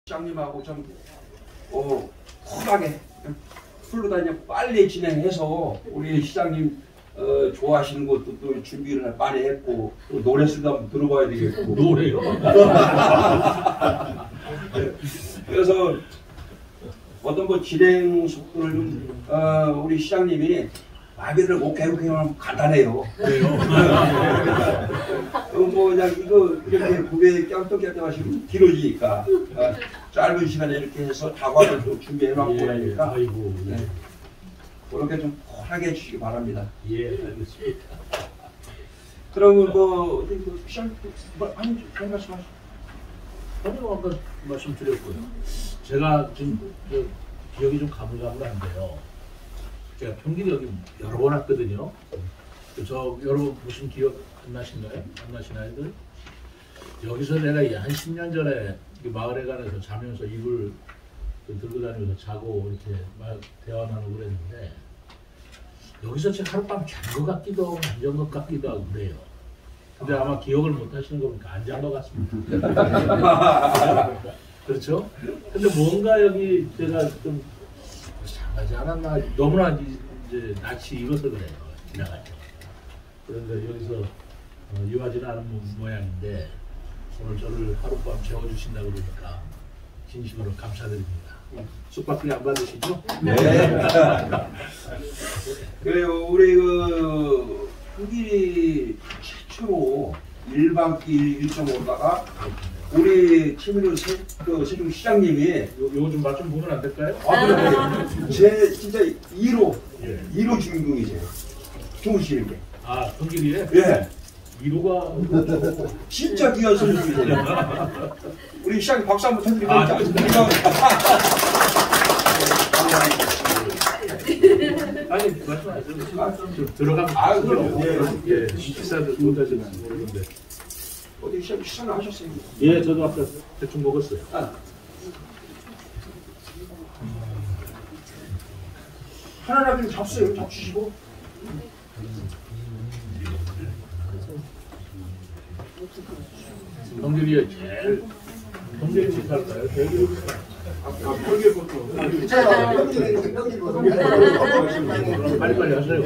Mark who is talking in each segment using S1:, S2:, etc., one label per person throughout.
S1: 시장님하고 좀 쿨하게 풀로다니며 빨리 진행해서 우리 시장님 좋아하시는 것도 또 준비를 많이 했고 또 노래도 한번 들어봐야 되겠고.
S2: 노래요?
S1: 그래서 어떤 뭐 진행 속도를 좀 우리 시장님이 말들을 못 괴롭히면 간단해요.
S2: 그래요?
S1: 뭐 그냥 이거 이렇게 고개 깜떡깜떡 하시면 길어지니까 짧은 시간에 이렇게 해서 다과를 좀 준비해놓고 그러니까
S2: 아이고.
S1: 네. 그렇게 좀 쿨하게 해주시기 바랍니다.
S2: 예, 알겠습니다.
S1: 그러면 뭐 시장 한 말씀하시죠.
S2: 아니요, 아까 말씀드렸고요. 제가 지금 기억이 좀 가물가물한데요. 제가 평균이 여기 여러 번 왔거든요. 저 여러분 무슨 기억 안 나시나요? 안 나시나요? 여기서 내가 한 10년 전에 마을에 가서 자면서 이불 들고 다니면서 자고 이렇게 막 대화 나누고 그랬는데 여기서 제가 하룻밤 잔 것 같기도 하고 안 잔 것 같기도 하고 그래요. 근데 아마 기억을 못 하시는 거 보니까 안 잔 것 같습니다. 그렇죠? 근데 뭔가 여기 제가 좀 잘하지 않았나, 너무나 이제 낯이 익어서 그래요. 지나가죠. 그런데 여기서 유하지는 않은 모양인데 오늘 저를 하룻밤 재워주신다고 그러니까 진심으로 감사드립니다. 숙박비 안 받으시죠?
S1: 네. 그래요. 우리 흑일이 최초로 1반기 일정 오다가 우리 최민호 세종 시장님이
S2: 요거 좀 맛 좀 보면 안 될까요?
S1: 그래. 제 진짜 1호
S2: 예.
S1: 1호 주인공이세요. 주무시는 게.
S2: 아, 흑일이에?
S1: 예.
S2: 1호가
S1: 진짜 귀한 손님이세요. 우리 시장님 박수 한번 쳐드리고
S2: 아니, 말씀하세요. 좀 들어가면
S1: 그럼요.
S2: 예, 식사도 못 하시는 모르는데.
S1: 어디 시장을 하셨어요?
S2: 예, 저도 아까 대충 먹었어요.
S1: 하나하나 좀 잡수요. 잡수시고.
S2: 동길이에 제일 동길이 집할까요? 대길 빨리빨리 하세요.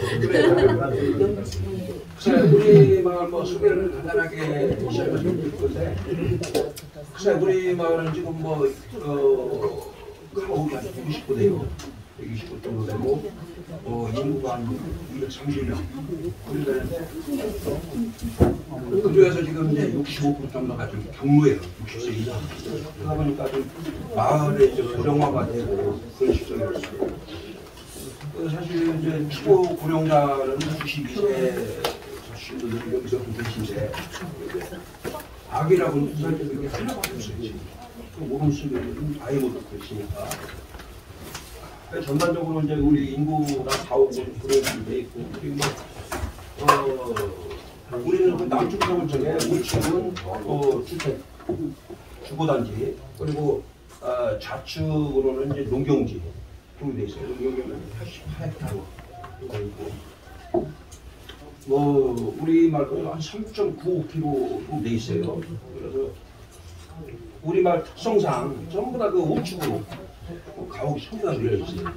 S1: 우리 마을 뭐 소개를 간단하게 시작을 건데, 우리 마을은 지금 가옥이 한 129대요. 129 정도 되고, 인구가 한 230명. 그 중에서 지금 이제 65% 정도가 좀 경로예요. 60세 이상. 그러다 보니까 좀 마을에 이제 고령화가 되고 그런 시점이었어요. 사실 이제 초보 고령자는 92세 자신들이 여기서 계신데 아기라고는 두 살때 하나밖에 없어요. 오른쪽에는 아예 못 듣고 있으니까. 전반적으로 이제 우리 인구가 가옥은 그런 돼 있고, 그리고 우리는 그 남쪽 쪽을 쪽에 우측은 주택, 주거단지, 그리고 좌측으로는 이제 농경지 쪽이 돼 있어요. 농경지는 88헥타르 돼 있고, 우리 말고는 한 3.95km 돼 있어요. 그래서 우리 말 특성상 전부 다 그 우측으로 가옥이 전부 다 들려 있어요.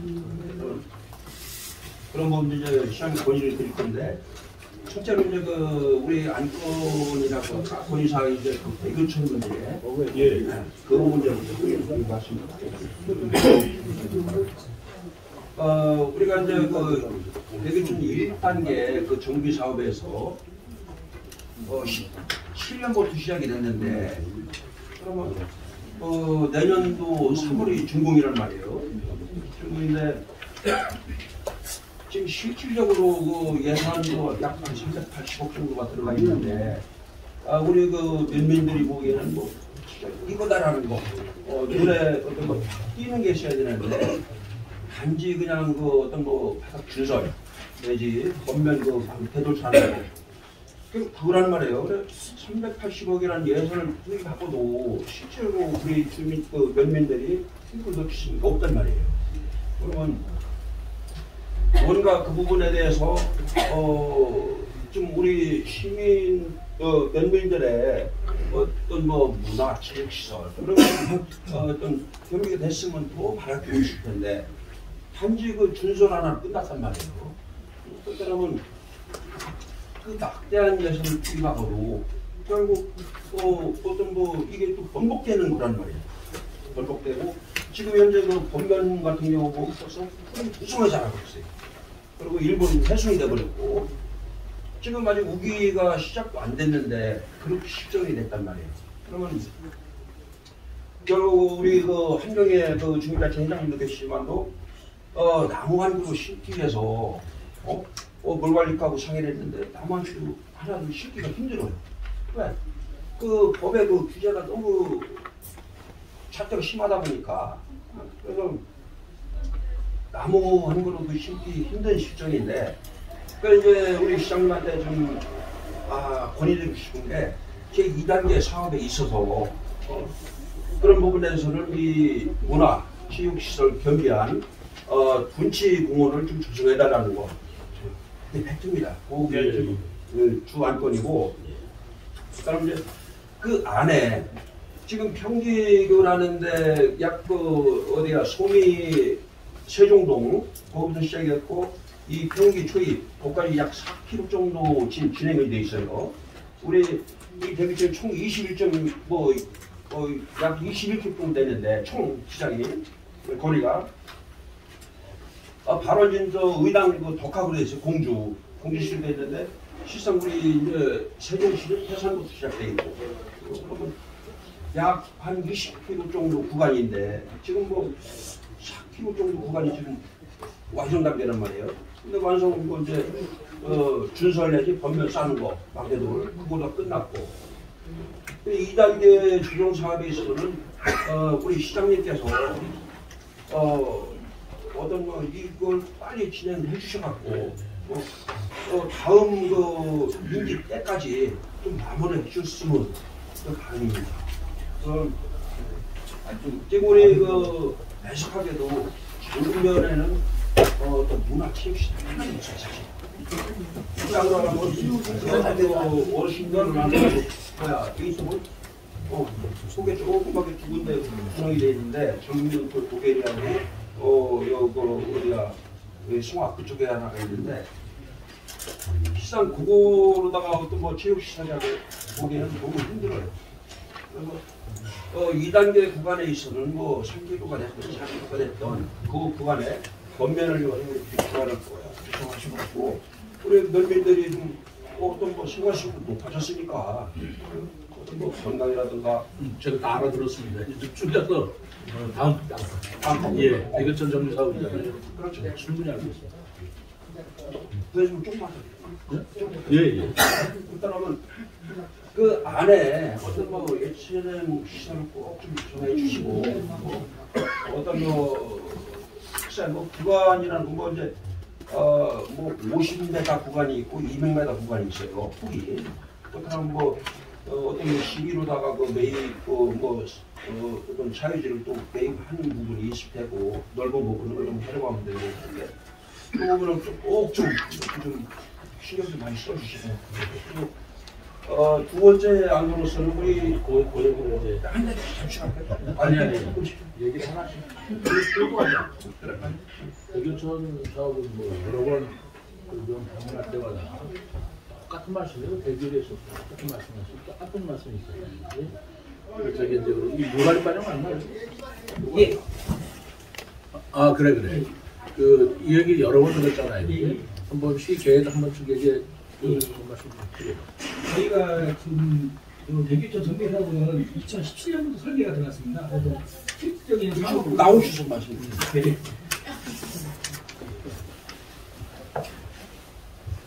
S1: 그런 부분도 이제 시장에 건의를 드릴 건데, 첫째로 이제 우리 안건이라고 건의사항이 이제 대교천 문제, 그 문제부터 말씀드리겠습니다. 우리가 이제 대교천 1단계 그 정비 사업에서 17년부터 시작이 됐는데, 그러면 내년도 3월이 준공이란 말이에요. 준공인데 지금 실질적으로 예산도 약 380억 정도가 들어가 있는데, 우리 면민들이 보기에는 이거다라는 거, 눈에 어떤 거 띄는 게 있어야 되는데, 단지 그냥 바닥 준설 내지 겉면 대돌산을 그거란 말이에요. 380억이라는 예산을 투입하고도 실제로 우리 주민 면민들이 힘을 넣을 수가 없단 말이에요. 그러면 뭔가 그 부분에 대해서 좀 우리 시민 면민들의 어떤 뭐 문화, 체육시설 그런 어떤 교육이 됐으면 더 바랄 게 있을 텐데 단지 그 준설 하나 끝났단 말이에요. 그러면 그 막대한 예산을 투입하고도 결국 어떤 뭐 이게 또 번복되는 거란 말이에요. 번복되고 지금 현재 그 본면 같은 경우 보면 벌써 우승을 잘하고 있어요. 그리고 일본 해송이 돼버렸고 지금 아직 우기가 시작도 안 됐는데 그렇게 실정이 됐단 말이에요. 그러면 결국 우리 그 한경의 그 주민자치 회장님도 계시지만도 나무 한 그루 심기 위해서 물 관리하고 상의를 했는데 나무 한 그루 하나도 심기가 힘들어요. 왜? 그 법의 그 규제가 너무 잣대가 심하다 보니까 그래서 나무 한 그루도 심기 힘든 실정인데 그 이제 우리 시장님한테 좀 건의드리고 싶은 게 제2단계 사업에 있어서 그런 부분에서는 이 문화, 체육시설 겸비한 둔치 공원을 좀 조성해달라는 거. 네, 팩트입니다. 그게 그 주안건이고, 그다음 이제 그 안에 지금 평기교라는데 약 그 어디야 소미 세종동 거기서 시작했고 이 평기 초입 거기까지 약 4km 정도 지금 진행이 돼 있어요. 우리 이 대비점 총 21점 약 21km 정도 되는데 총 시장이 거리가 바로 이제 의당 그 덕화구로 있어요. 공주시로 돼 있는데 실상 우리 이제 세종시는 해산부터 시작돼 있고 그러면 약 한 20km 정도 구간인데 지금 뭐 4km 정도 구간이 지금 완성 단계란 말이에요. 근데 완성은 이제 준설 내지 번면 싸는 거 막대돌 그거도 끝났고 2단계 조정 사업에 있어서는 우리 시장님께서 어떤 이걸 빨리 진행해 주셔갖고 다음 그 임기 때까지 좀 마무리해 주셨으면 바랍니다. 지금 우리 그 애석하게도 정면에는 어떤 문화 체육시설이 하나 있어요, 사실. 그러면 어르신들 뭐야 여기 있으면 속에 조그맣게 두 군데 구멍이 돼 있는데 정면 그 도계리하고 요거 어디야 송악 그쪽에 하나가 있는데 실상 그거로다가 어떤 뭐 체육시설이라고 보기에는 너무 힘들어요. 그래서 2단계 구간에 있어서는 뭐 3기로가 됐든 4기로가 됐든 그 구간에 건면을 이용해서 구간을 조성하시고 있고 우리 면민들이 좀 어떤 뭐 생활수준도 높아졌으니까 어떤 뭐 건강이라든가
S2: 제가 다 알아들었습니다. 이제 줄여서 다음 예, 대교천 정비 사업이잖아요.
S1: 그렇죠.
S2: 네, 충분히 알고 있어요.
S1: 그래서 좀 조금만
S2: 예.
S1: 그러면 그 안에 어떤 뭐 예체능 시설을 꼭 좀 정해 주시고 어떤 글쎄 뭐 구간이라는 거 이제 뭐 50m 구간이 있고 200m 구간이 있어요. 폭이. 그렇다면 뭐 어떤 뭐 시기로다가 그 매입 어떤 차유지를 또 매입하는 부분이 있을 테고 넓은 부분을 좀 해려가면 되고 그런데 그 부분은 좀 신경 좀 많이 써주시고 두 번째 안으로서는 우리
S2: 고역으로 이제
S1: 잠시만
S2: 아니 얘기를 하나씩 끌고 가자. 대교천 사업은 뭐 여러 번 방문할 때마다 똑같은 말씀이에요. 대교에서 똑같은 말씀하시고 똑같은 말씀이 있어요. 저기 이제 이 노가리 반영 맞나요? 예. 아 그래. 이 얘기 여러 번 들었잖아요. 한 번씩 계획 한 번씩 얘기해 말씀 드려요.
S3: 저희가 지금 대교천 정비 사업은 2017년부터 설계가 들어갔습니다. 그래서 실질적인 사업으로
S1: 나오셔서 말씀.
S3: 네.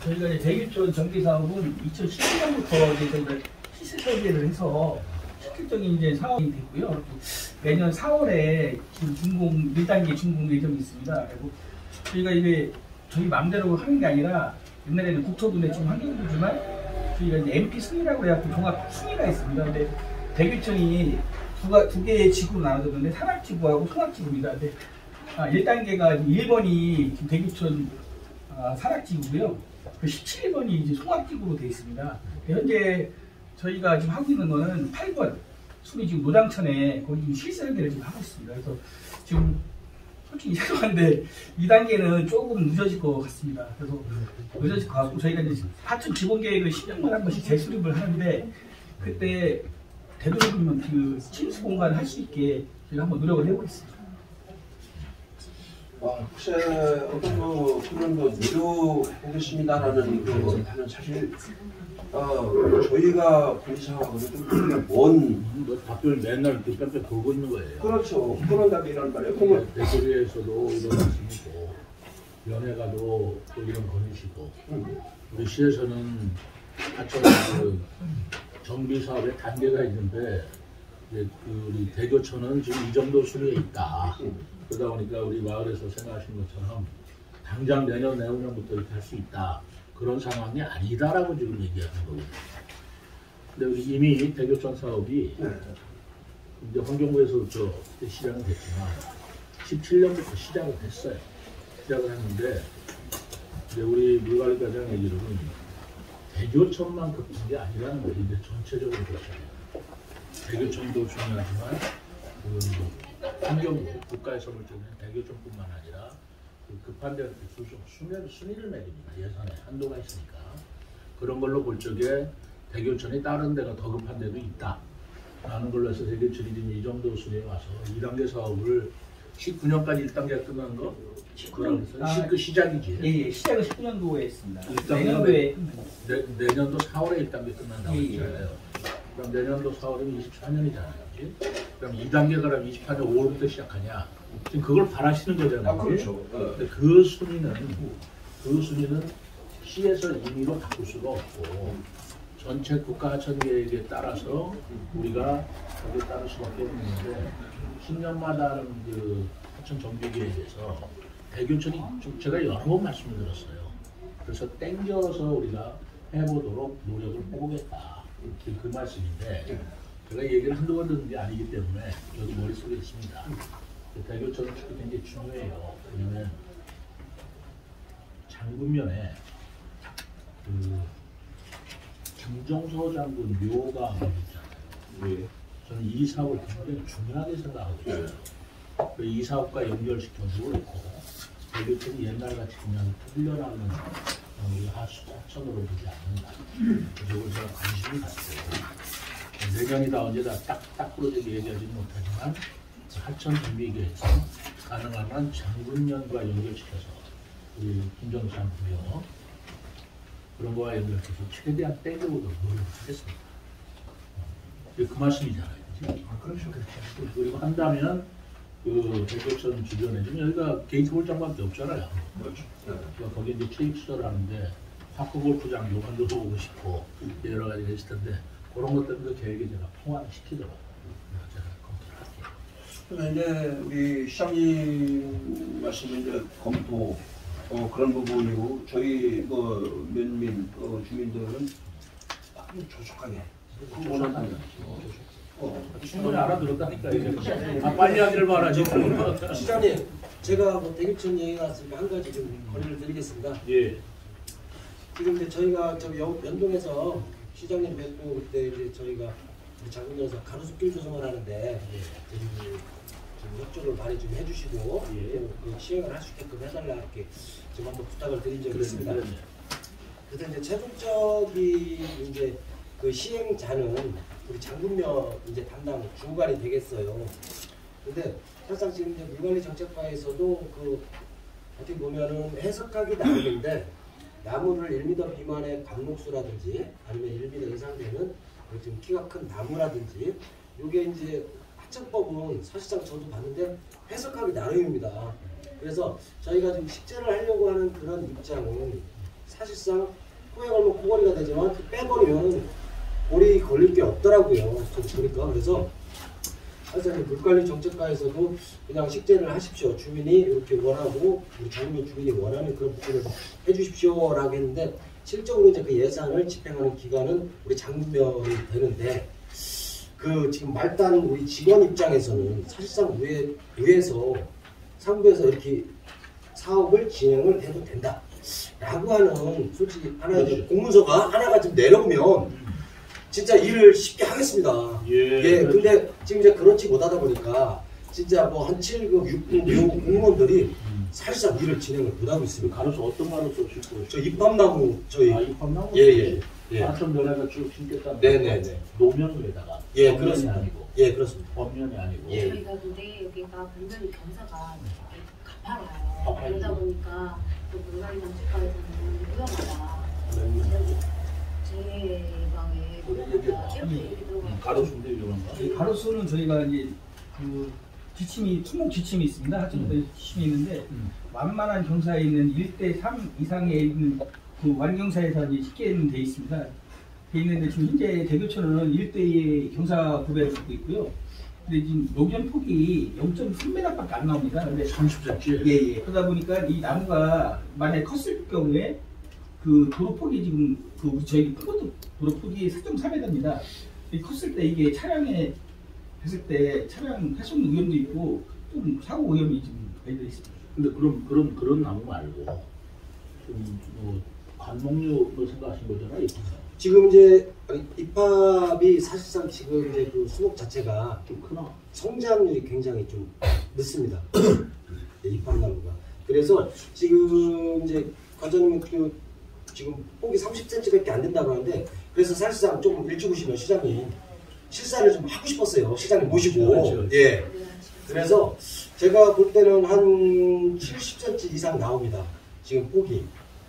S3: 저희가 이제 대교천 정비 사업은 2017년부터 이제 저희가 시설 설계를 해서 실질적인 이제 사업이 됐고요. 매년 4월에 지금 1단계 준공 예정이 있습니다. 그리고 저희가 이제 저희 마음대로 하는 게 아니라 옛날에는 국토부내 지금 환경부지만 저희가 이제 MP 순위라고 해갖고 종합 순위가 있습니다. 근데 대교천이 두 개의 지구로 나눠졌는데 산악지구하고 송악지구입니다. 근데 1단계가 1번이 지금 대교천 산악지구고요. 그 17번이 이제 송악지구로 되어 있습니다. 현재 저희가 지금 하고 있는 거는 8번 순위 지금 노장천에 거기 지금 실습을 지금 하고 있습니다. 그래서 지금 솔직히 죄송한데 2단계는 조금 늦어질 것 같습니다. 그래서 늦어질 것 같고 저희가 이제 하천 기본 계획을 10년마다 한 번씩 재수립을 하는데 그때 되도록이면 그 침수 공간을 할 수 있게 저희가 한번 노력을 해보겠습니다.
S1: 혹시 어떤 그런 노력해보겠습니다라는 하는 사실 저희가 군사하고는 좀 먼
S2: 답변을 맨날 뺑뺑 돌고 있는 거예요.
S1: 그렇죠. 그런 답이란 말이에요. 그러면
S2: 대구리에서도 이런 말씀이고 연예가도 또 이런 건이시고 우리 시에서는 하천 그 정비 사업의 단계가 있는데 이제 그 우리 대교천은 지금 이 정도 수준에 있다. 그러다 보니까 우리 마을에서 생각하신 것처럼 당장 내년 내후년부터 이렇게 할 수 있다. 그런 상황이 아니다라고 지금 얘기하는 거거든요. 근데 우리 이미 대교천 사업이 이제 환경부에서부터 시작은 됐지만 17년부터 시작을 했어요. 시작을 했는데 이제 우리 물관리과장 얘기로는 대교천만 급한 게 아니라는 거예요. 이제 전체적으로 그렇잖아요. 대교천도 중요하지만 환경부 국가에서 볼 때는 대교천뿐만 아니라 급한 데는 순위를 매깁니다. 예산에 한도가 있으니까. 그런 걸로 볼 적에 대교천이 다른 데가 더 급한 데도 있다. 라는 걸로 해서 대교천이 지금 이 정도 순위에 와서 2단계 사업을 19년까지 1단계가 끝난 거? 19년. 그 시작이지.
S3: 예, 시작은 19년도에 했습니다.
S2: 내년도에 내년도 4월에 1단계 끝난다고 했잖아요. 그럼 내년도 4월이면 24년이잖아요. 그럼 2단계가 그럼 24년 5월부터 시작하냐? 지금 그걸 바라시는 거잖아요.
S1: 그렇죠.
S2: 근데 그 순위는 시에서 임의로 바꿀 수가 없고 전체 국가 하천 계획에 따라서 우리가 거기에 따를 수밖에 없는데 10년마다 하는 그 하천 정비 계획에서 대교천이 제가 여러 번 말씀을 드렸어요. 그래서 땡겨서 우리가 해보도록 노력을 해보겠다. 그 말씀인데 제가 얘기를 한두 번 듣는 게 아니기 때문에 저도 머릿속에 있습니다. 대교천은 굉장히 중요해요. 왜냐면 장군면에 그 김정서 장군 묘가 있잖아요. 저는 이 사업을 굉장히 중요하게 생각하고 있어요. 이 사업과 연결시켜주고 있고 대교천이 옛날같이 그냥 틀려나가는 하천으로 보지 않는다. 그걸 제가 관심이 갔어요. 내년이 다 언제 딱 부러지게 얘기하지는 못하지만 하천 준비계획에서 가능한 장군면과 연결시켜서 우리 김정산 구역 그런 거와 연결해서 최대한 떼려오도록 노력하겠습니다. 그 말씀이잖아요.
S1: 그렇죠.
S2: 그리고 한다면 그 대교천 주변에 지금 여기가 게이트 골장밖에 없잖아요.
S1: 그렇죠.
S2: 그러니까 거기 이제 체육시설 하는데 파크 골프장도 만들어보고 싶고 여러 가지가 있을 텐데 그런 것들도 계획에 제가 포함시키더라고요. 제가 검토를 할게요.
S1: 이제 우리 시장님 말씀에 이제 검토 그런 부분이고 저희 면민 주민들은 아주 조속하게 원한다면
S2: 충분히 알아들었다니까 이제 빨리 하기를 바라지.
S4: 시장님, 제가 대교천 얘기가 나왔으니까 한 가지 좀 건의를 드리겠습니다.
S2: 예.
S4: 지금 이제 저희가 연동에서 시장님 뵙고 그때 이제 저희가 장군에서 가로수길 조성을 하는데 좀 협조를 많이 좀 해주시고 그 시행을 할 수 있게끔 해달라 이렇게 좀 한번 부탁을 드린 적이 있습니다. 그래서 이제 최종적인 이제 그 시행자는 우리 장군면 이제 담당 주관이 되겠어요. 근데 사실상 지금 이제 물관리 정책과에서도 그 어떻게 보면은 해석하기 나름인데 나무를 1m 미만의 관목수라든지 아니면 1m 이상 되는 좀 키가 큰 나무라든지 이게 이제 하천법은 사실상 저도 봤는데 해석하기 나름입니다. 그래서 저희가 지금 식재를 하려고 하는 그런 입장은 사실상 코에 걸면 코걸이가 되지만 빼버리면 골이 걸릴 게 없더라고요. 저도 보니까. 그래서 사실 물관리 정책과에서도 그냥 식재를 하십시오. 주민이 이렇게 원하고 우리 장군 주민이 원하는 그런 부분을 해주십시오라고 했는데 실적으로 이제 그 예산을 집행하는 기관은 우리 장군면이 되는데 그 지금 말단 우리 직원 입장에서는 사실상 위에서 상부에서 이렇게 사업을 진행을 해도 된다라고 하는 솔직히 하나 공문서가 하나가 좀 내려오면 진짜 일을 쉽게 하겠습니다. 예, 근데 지금 이제 그렇지 못하다 보니까 진짜 뭐 한 7급, 6급, 요 공무원들이 사실상 일을 진행을 못하고 있습니다.
S2: 가로수 어떤 가로수 짓고
S4: 저 잎밥나무 저희
S2: 잎밥나무?
S4: 예.
S2: 아천 면에다 쭉 심겠다는
S4: 네네네.
S2: 노면에다가
S4: 예,
S2: 겉면이
S4: 그렇습니다.
S2: 아니고
S4: 예, 그렇습니다.
S2: 겉면이 아니고
S4: 예.
S5: 저희가 근데 여기가 완전히 경사가 가파라요.
S2: 가파요.
S5: 그러다 보니까 또 물갈이장 국가에서는 위험하다. 제 방에 이렇게 얘기 들어가요.
S2: 가로수인데 위험한가?
S3: 이 가로수는 저희가 이제 그 지침이 투목 지침이 있습니다. 하천부대 지침이 있는데 완만한 경사에 있는 1대3 이상에 있는 그 완경사에서 이제 쉽게 돼 있습니다. 돼 있는데 지금 현재 대교천은 1대2 경사 구배를 갖고 있고요. 근데 지금 노견 폭이 0.3m밖에 안 나옵니다. 근데
S2: 30cm?
S3: 예. 그러다 보니까 이 나무가 만약에 컸을 경우에 그 도로폭이 지금 그 저희 큰 도로폭이 4.3m입니다. 컸을 때 이게 차량에 했을 때 차량 파손 위험도 있고 좀 사고 위험이 지금 발생돼 있습니다.
S2: 근데 그런 나무 말고 뭐 관목류로 생각하신 거잖아요.
S4: 지금 이제 잎밥이 사실상 지금 이제 그 수목 자체가
S2: 좀 크나?
S4: 성장률이 굉장히 좀 늦습니다. 잎밥나무가. 그래서 지금 이제 과장님 그 지금 폭이 30cm밖에 안 된다고 하는데 그래서 사실상 좀 일찍 오시면 시장님 실사를 좀 하고 싶었어요. 시장님 모시고.
S2: 그렇죠.
S4: 예. 그래서 제가 볼 때는 한 70cm 이상 나옵니다. 지금 폭이.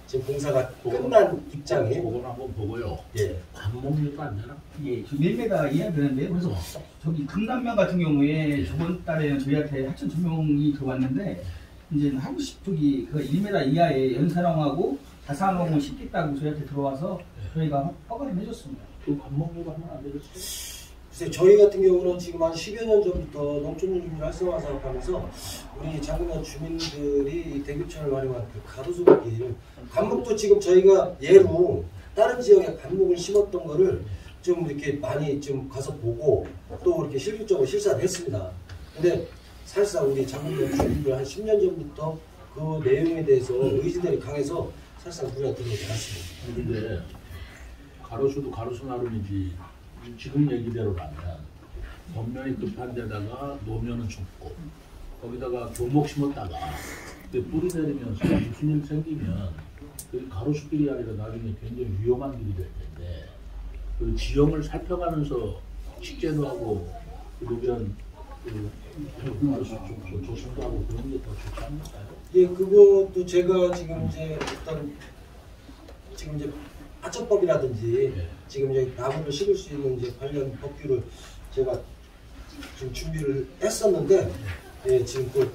S4: 지금 공사가 끝난 입장에.
S2: 그건 한번 보고요.
S4: 예.
S2: 관목류도 안 되나?
S3: 예, 지금 1m 이하 되는데요. 그래서 저기 금남면 같은 경우에 저번 달에는 저희한테 하천 전용이 들어왔는데 이제 하고 싶기 그 1m 이하의 연산홍하고 자산홍을 심겠다고 저희한테 들어와서 저희가 허가를 해줬습니다.
S2: 그 관목류가 하면 안 되겠어요?
S4: 글쎄 저희 같은 경우는 지금 한 10여 년 전부터 농촌주민 활성화 사업하면서 우리 장군면 주민들이 이 대교천을 활용한 그 가로수길 관목도 지금 저희가 예로 다른 지역에 관목을 심었던 거를 좀 이렇게 많이 좀 가서 보고 또 이렇게 실질적으로 실사를 했습니다. 근데 사실상 우리 장군면 주민들 한 10년 전부터 그 내용에 대해서 의지들이 강해서 사실상 우리가 들어오지 않습니다.
S2: 근데 가로수도 가로수 나름이지 지금 얘기대로라면 겉면이 급한 데다가 노면은 좁고 거기다가 교목 심었다가 뿌리 내리면서 무슨 일 생기면 그 가로수길이 아니라 나중에 굉장히 위험한 길이 될 텐데 그 지형을 살펴가면서 식재도 하고 노면 좀 조심도 하고 그런 게 더 좋지 않을까요?
S4: 예, 그것도 제가 지금 이제 어떤 지금 이제 하천법이라든지
S2: 예.
S4: 지금 이제 나무를 심을 수 있는 이제 관련 법규를 제가 지금 준비를 했었는데 예, 지금 또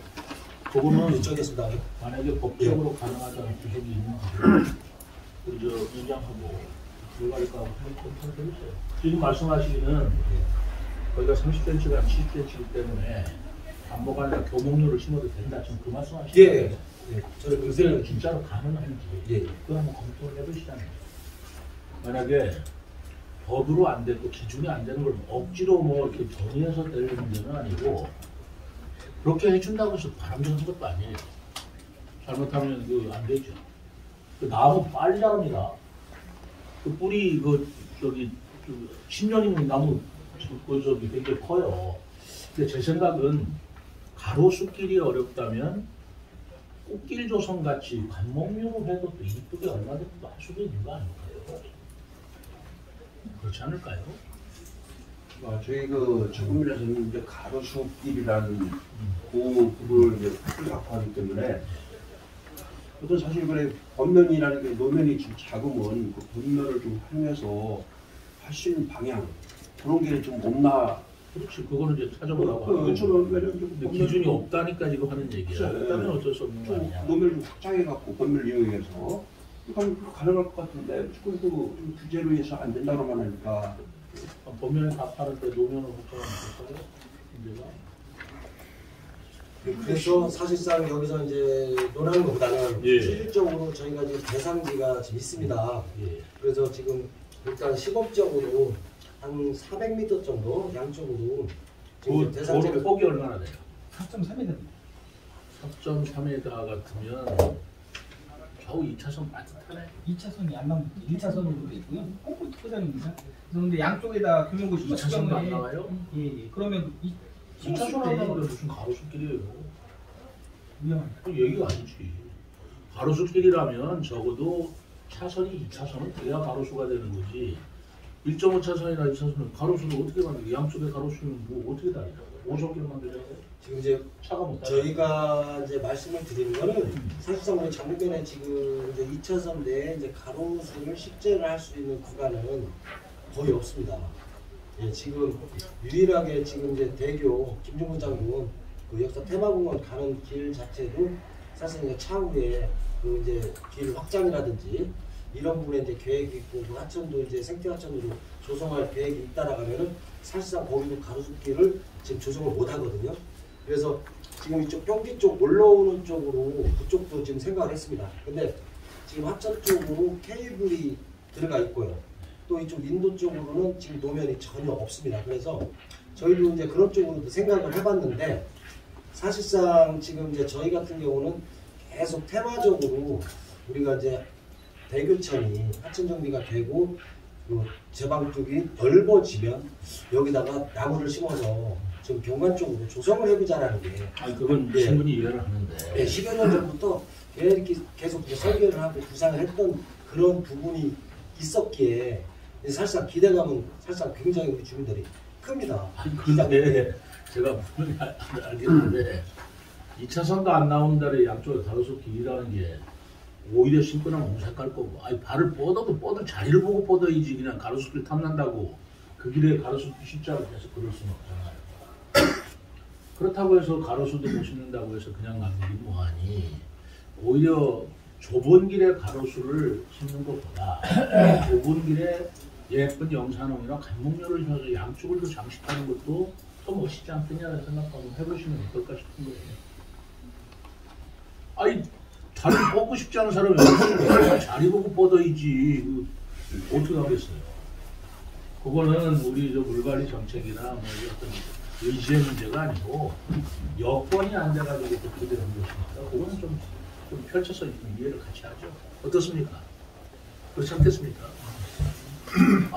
S2: 그거는
S4: 요청했습니다.
S2: 만약에 법적으로 가능하다는 구석이 있는지 그저 인정하고 불가할까하고 검토를 해주세요. 지금 말씀하시기는 거기가 30cm가 70cm이기 때문에 반복 아니라 교목류를 심어도 된다. 지금 그 말씀하시는
S4: 예,
S2: 거예요.
S4: 예, 저는
S2: 그게
S4: 그새
S2: 진짜로 가능한지
S4: 예.
S2: 그거 한번 검토를 해보시잖아요. 만약에 법으로 안 되고 기준이 안 되는 걸 억지로 뭐 이렇게 정의해서 낼 문제는 아니고 그렇게 해준다고 해서 바람직한 것도 아니에요. 잘못하면 그 안 되죠. 그 나무 빨리 자랍니다. 그 뿌리 그 저기 10년이면 나무 그 저기 굉장히 커요. 근데 제 생각은 가로수길이 어렵다면 꽃길 조성 같이 관목류로 해도 또 이쁘게 얼마든지 할 수도 있는 거 아닐까요? 그렇지 않을까요?
S1: 저희 그 저금밀에서는 이제 가로수길이라는 그걸 이제 갖고 하기 때문에 어떤 사실 그래 겉면이라는 게 노면이 좀 작으면 그 겉면을 좀 활용해서 할 수 있는 방향 그런 게 좀 없나.
S2: 그렇지, 그거는 이제 찾아보라고 하고. 근데 기준이 없다니까 지금 하는 얘기야. 없다면 어쩔 수 없는 거 아니야.
S1: 노면을 좀 확장해갖고 겉면을 이용해서 그러니까 가능할 것 같은데 조금 좀 규제로 해서 안 된다고만 하니까.
S2: 겉면에 다 파는데 노면을 확장하면 될까요? 문제가.
S4: 그래서 사실상 여기서 이제 논하는 것보다는
S2: 예.
S4: 실질적으로 저희가 지금 대상지가 지금 있습니다.
S2: 예.
S4: 그래서 지금 일단 시범적으로 한 400m 정도 양쪽으로 지금
S2: 그
S4: 대상지를
S2: 폭이 얼마나 돼요?
S3: 4.3m입니다.
S2: 4.3m 같으면 겨우 2차선 빠듯하네.
S3: 2차선이 안 나오고 1차선으로 돼 있고요. 콘크리트 포장입니다. 그런데 양쪽에다 교통고시
S2: 2차선도 안 나와요?
S3: 예. 그러면
S2: 2차선 안 나오는데 무슨 가로수길이에요?
S3: 위험합니다.
S2: 그 얘기가 아니지. 가로수길이라면 적어도 차선이 2차선은 돼야 가로수가 되는 거지. 1.5차선이나 2차선은 가로수를 어떻게 만들게? 양쪽에 가로수는 뭐 어떻게 다니냐? 5성길 만들려고?
S4: 지금 이제
S2: 차가 못 다녀.
S4: 저희가 이제 말씀을 드리는 거는 사실상 우리 장로변에 지금 이제 2차선 내에 이제 가로수를 식재를 할 수 있는 구간은 거의 없습니다. 예, 지금 유일하게 지금 이제 대교 김종국 장군 그 역사 테마공원 가는 길 자체도 사실 이제 차후에 그 이제 길 확장이라든지 이런 부분에 이제 계획이 있고 그 하천도 이제 생태하천으로 조성할 계획이 있다라가면은 사실상 거기도 가로수길을 지금 조성을 못 하거든요. 그래서 지금 이쪽 평지 쪽 올라오는 쪽으로 그쪽도 지금 생각을 했습니다. 근데 지금 하천 쪽으로 케이블이 들어가 있고요. 또 이쪽 인도 쪽으로는 지금 노면이 전혀 없습니다. 그래서 저희도 이제 그런 쪽으로도 생각을 해봤는데 사실상 지금 이제 저희 같은 경우는 계속 테마적으로 우리가 이제 대교천이 하천 정비가 되고 그 제방 쪽이 넓어지면 여기다가 나무를 심어서 좀 경관 쪽으로 조성을 해보자라는 게
S2: 아니 그건
S4: 예.
S2: 충분히 이해를 하는데.
S4: 네, 10여 년 전부터 이렇게 계속 이제 설계를 하고 구상을 했던 그런 부분이 있었기에 사실상 기대감은 사실상 굉장히 우리 주민들이 큽니다.
S2: 아니 근데 제가 분명히 알겠는데 2차선도 안 나오는 데에 양쪽에 가로수 길이라는 게 오히려 신거나 몸살 거고 아니 발을 뻗어도 자리를 보고 뻗어야지 그냥 가로수길 탐난다고 그 길에 가로수 십자를 해서 그럴 수는 없잖아요. 그렇다고 해서 가로수도 못 심는다고 해서 그냥 남기기 뭐하니 오히려 좁은 길에 가로수를 심는 것보다 좁은 길에 예쁜 영산홍이나 간목류를 펴서 양쪽을 더 장식하는 것도 더 멋있지 않겠냐는 생각하고 해보시면 어떨까 싶은 거예요. 아니 자리 뻗고 싶지 않은 사람이 어떻게 자리 보고 뻗어야지 어떻게 하겠어요. 그거는 우리 저 물관리 정책이나 뭐 어떤 의지의 문제가 아니고 여건이 안 돼가지고 그렇게 되는 것이니까 그거는 좀 펼쳐서 좀 이해를 같이 하죠. 어떻습니까? 그렇지 않겠습니까?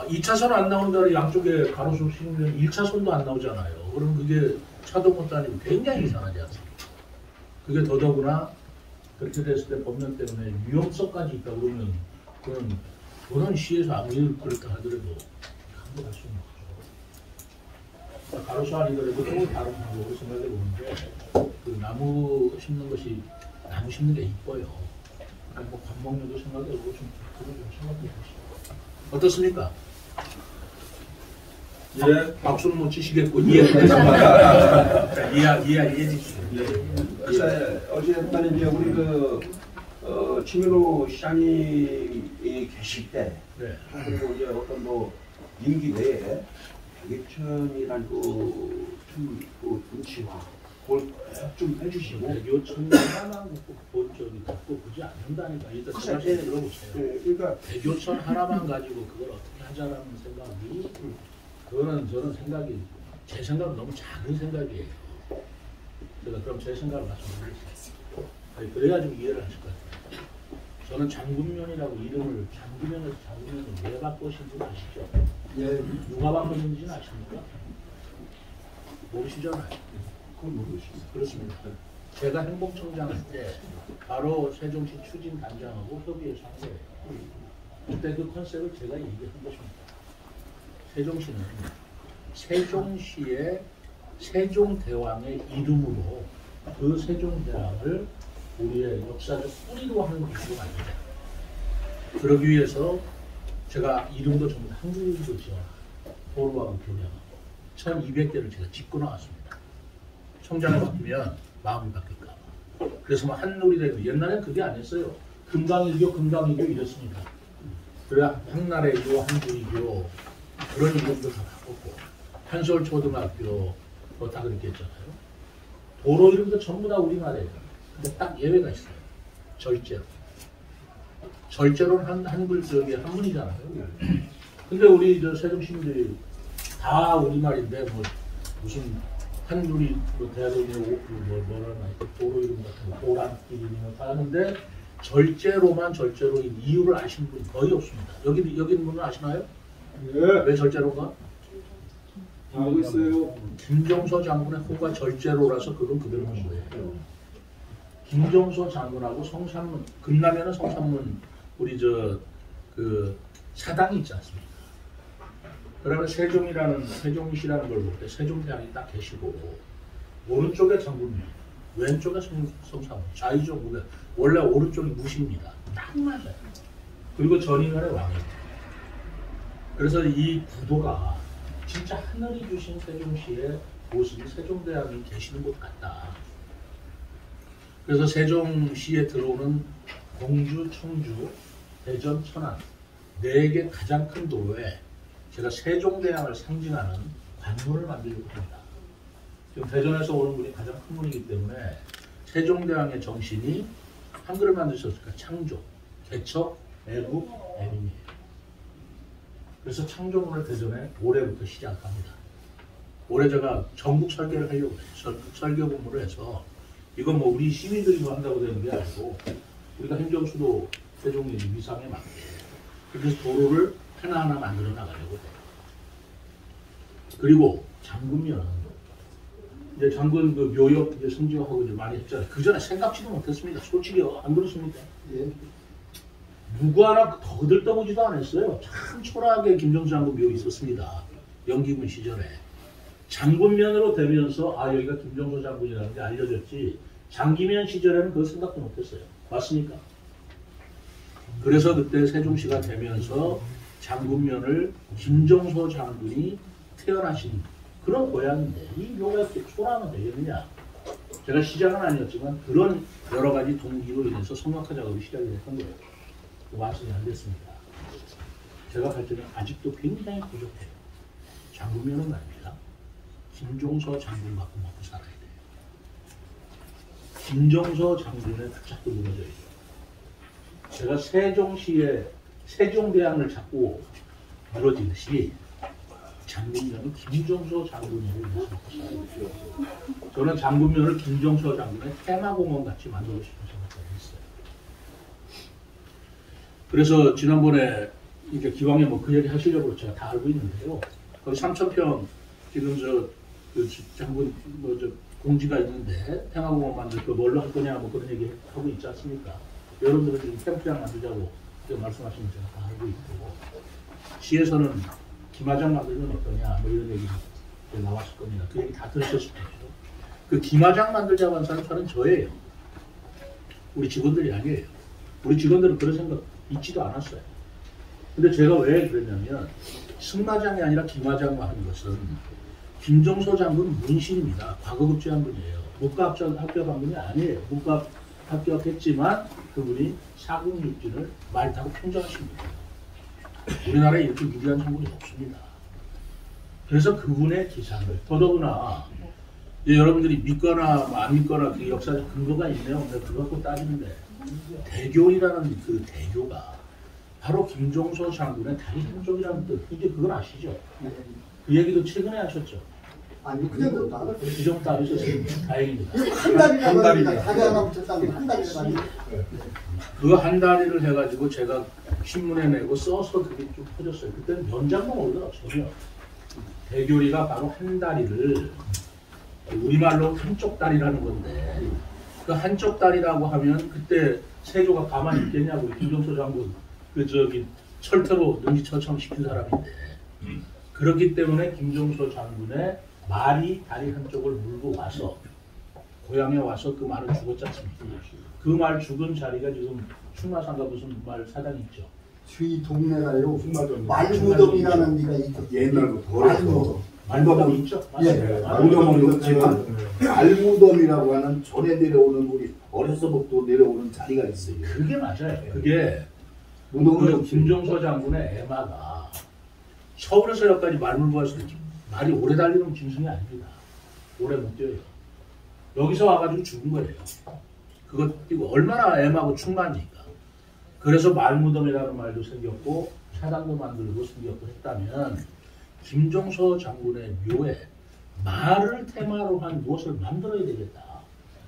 S2: 2차선 안 나온다는 양쪽에 가로수 심으면 1차선도 안 나오잖아요. 그럼 그게 차도 못 다니고 굉장히 이상하지 않습니까? 그게 더더구나 그렇게 됐을 때 법령 때문에 위험성까지 있다 그러면 그런 시에서 아무리 그렇다 하더라도 함부로 할 수는 없죠. 가로수 아니더라도 또 다른 방법으로 생각해 보는데 그 나무 심는 것이 나무 심는 게 이뻐요. 뭐 관목류도 생각해보고 좀 그런 좀 생각해 보시죠. 어떻습니까? 예, 박수는 못 치시겠고 이해하겠습니다. 이해해 주십시오.
S1: 어쨌든 이제 우리 최민호 시장님이 계실 때
S2: 네.
S1: 그리고 이제 어떤 뭐 임기 내에 대교천이란 그 눈치와 그걸 좀 해주시고
S2: 대교천 하나만 본 적이 갖고 보지 않는다니까 일단 제 말씀 들어보세요.
S1: 그러니까
S2: 대교천 하나만 가지고 그걸 어떻게 하자라는 생각이 그거는 저는 생각이 제 생각은 너무 작은 생각이에요. 제가 그럼 제 생각을 말씀드리겠습니다. 아니, 그래야 좀 이해를 하실 것 같아요. 저는 장군면이라고 이름을 장군면에서 장군면을 왜 바꾸신지 아시죠?
S1: 예,
S2: 누가 바꿨는지는 아십니까? 모르시잖아요.
S1: 그건 모르시죠.
S2: 그렇습니다. 제가 행복청장 할 때 바로 세종시 추진단장하고 협의해서 한 거예요. 그때 그 컨셉을 제가 얘기한 것입니다. 세종시는 세종시의 세종대왕의 이름으로 그 세종대왕을 우리의 역사적 뿌리로 하는 곳으로 만들자. 그러기 위해서 제가 이름도 전부 한글로 지어 도로하고 교량하고 1200개를 제가 짚고 나왔습니다. 청장을 바꾸면 마음이 바뀔까 봐. 그래서 뭐 한놀이 되고 옛날엔 그게 아니었어요. 금강일교 이랬습니다. 그래 한나라이교 한주이교 그런 이름도 다 바꿨고 한서울초등학교 뭐 다 그렇게 했잖아요. 도로 이름도 전부 다 우리나라예요. 근데 딱 예외가 있어요. 절제로는 한글 저기 한문이잖아요. 근데 우리 저 세종 시민들이 다 우리말인데 뭐 무슨 한글이 뭐 대학원이고 뭐라나 도로 이름 같은 거 도란길이니 뭐 다 하는데 절제로인 이유를 아시는 분이 거의 없습니다. 여기 있는 분은 아시나요?
S6: 예,
S2: 왜 절제로인가?
S6: 알고 있어요.
S2: 김종서 장군의 호가 절제로라서 그건 그대로 한 거예요. 김종서 장군하고 성산문, 금남에는 성산문 우리 그 사당이 있지 않습니까? 그러면 세종시라는 걸 볼 때 세종대왕이 딱 계시고 오른쪽에 장군님, 왼쪽에 성산문, 좌이적 우에 원래 오른쪽이 무시입니다. 딱 맞아요. 그리고 전인원의 왕이에요. 그래서 이 구도가 진짜 하늘이 주신 세종시의 모습이 세종대왕이 계시는 곳 같다. 그래서 세종시에 들어오는 공주, 청주, 대전, 천안 4개 가장 큰 도로에 제가 세종대왕을 상징하는 관문을 만들려고 합니다. 지금 대전에서 오는 분이 가장 큰 분이기 때문에 세종대왕의 정신이 한글을 만드셨을까? 창조, 개척, 애국, 애민이에요. 그래서 창조문을 대전에 올해부터 시작합니다. 올해 제가 전국 설계를 하려고 해요. 전국 설계 공부를 해서 이건 뭐 우리 시민들이 뭐 한다고 되는 게 아니고 우리가 행정수도 세종의 위상에 맞게 그래서 도로를 하나하나 만들어 나가려고 해요. 그리고 장군면은 이제 장군 그 묘역 이제 성지하고 이제 많이 했잖아요. 그 전에 생각지도 못했습니다. 솔직히 안 그렇습니까?
S6: 예.
S2: 누구 하나 더 들떠보지도 않았어요. 참 초라하게 김정수 장군 묘 있었습니다. 영기군 시절에. 장군면으로 되면서 아 여기가 김정수 장군이라는 게 알려졌지 장기면 시절에는 그거 생각도 못했어요. 맞습니까? 그래서 그때 세종시가 되면서 장군면을 김정수 장군이 태어나신 그런 고향인데 이 묘가 이렇게 초라하면 되겠느냐. 제가 시작은 아니었지만 그런 여러 가지 동기로 인해서 성악화 작업이 시작이 됐던 거예요. 완성이 안 됐습니다. 제가 갈 때는 아직도 굉장히 부족해요. 장군면은 말입니다. 김종서 장군 갖고 먹고 살아야 돼요. 김종서 장군에 붙잡고 무너져 있어요. 제가 세종시에 세종대왕을 잡고 무너지듯이 장군면은 김종서 장군으로 먹고 살아야 돼요. 저는 장군면을 김종서 장군의 테마공원 같이 만들고 싶은 생각이 있어요. 그래서 지난번에 이제 기왕에 뭐 그 얘기 하시려고 제가 다 알고 있는데요. 거기 3,000평 지금 그 장군 공지가 있는데 테마공원 만들 거 뭘로 할 거냐 뭐 그런 얘기 하고 있지 않습니까? 여러분들은 지금 캠프장 만들자고 말씀하시면 제가 다 알고 있고 시에서는 기마장 만들면 어떠냐 뭐 이런 얘기 나왔을 겁니다. 그 얘기 다 들으셨을 거예요. 그 기마장 만들자고 한 사람은 저예요. 우리 직원들이 아니에요. 우리 직원들은 그런 생각 있지도 않았어요. 근데 제가 왜 그랬냐면 승마장이 아니라 기마장만 하는 것은 김종서 장군 문신입니다. 과거 급제한 분이에요. 문과 합격한 분이 아니에요. 문과 합격했지만 그분이 사국육진을 말 타고 평정하십니다. 우리나라에 이렇게 위대한 장군이 없습니다. 그래서 그분의 기상을 더더구나 여러분들이 믿거나 안 믿거나 그 역사적 근거가 있네요. 근데 그거 갖고 따지는데 대교이라는 그 대교가 바로 김종서 장군의 다리 한쪽이라는 뜻. 이제 그걸 아시죠? 그 얘기도 최근에 하셨죠?
S6: 아니 그 정도 다 알아요.
S2: 그 정도 알으셨어요. 다행입니다.
S6: 한 달이나 다리 하나 붙였다고 한 달이나
S2: 그 한 다리를 해가지고 제가 신문에 내고 써서 그게 좀 퍼졌어요. 그때는 연장도 모르더라고요. 전혀. 대교리가 바로 한 다리를 우리말로 한쪽 다리라는 건데 그 한쪽 다리라고 하면 그때 세조가 가만히 있겠냐고 김종서 장군 철퇴로 능지처참 시킨 사람인데 그렇기 때문에 김종서 장군의 말이 다리 한쪽을 물고 와서 고향에 와서 그 말을 죽었지 않습니까? 그 말 죽은 자리가 지금 충마산가 무슨 말 사당이 있죠.
S6: 저희 동네가요 말무덤이라는 데가 있죠.
S7: 옛날부터
S2: 말무덤이 있죠.
S6: 예,
S7: 말무덤은 없지만 말무덤이라고 하는 전에 내려오는 우리 어려서부터 내려오는 자리가 있어요.
S2: 그게 맞아요. 그게
S6: 무덤은
S2: 그 김종서 장군의 애마가 서울에서 여기까지 말물고 왔을 때 말이 오래 달리는 짐승이 아닙니다. 오래 못 뛰어요. 여기서 와가지고 죽은 거예요. 그거 뛰고 얼마나 애마고 충만이니까. 그래서 말무덤이라는 말도 생겼고 사당도 만들고 생겼고 했다면 김종서 장군의 묘에 말을 테마로 한 무엇을 만들어야 되겠다.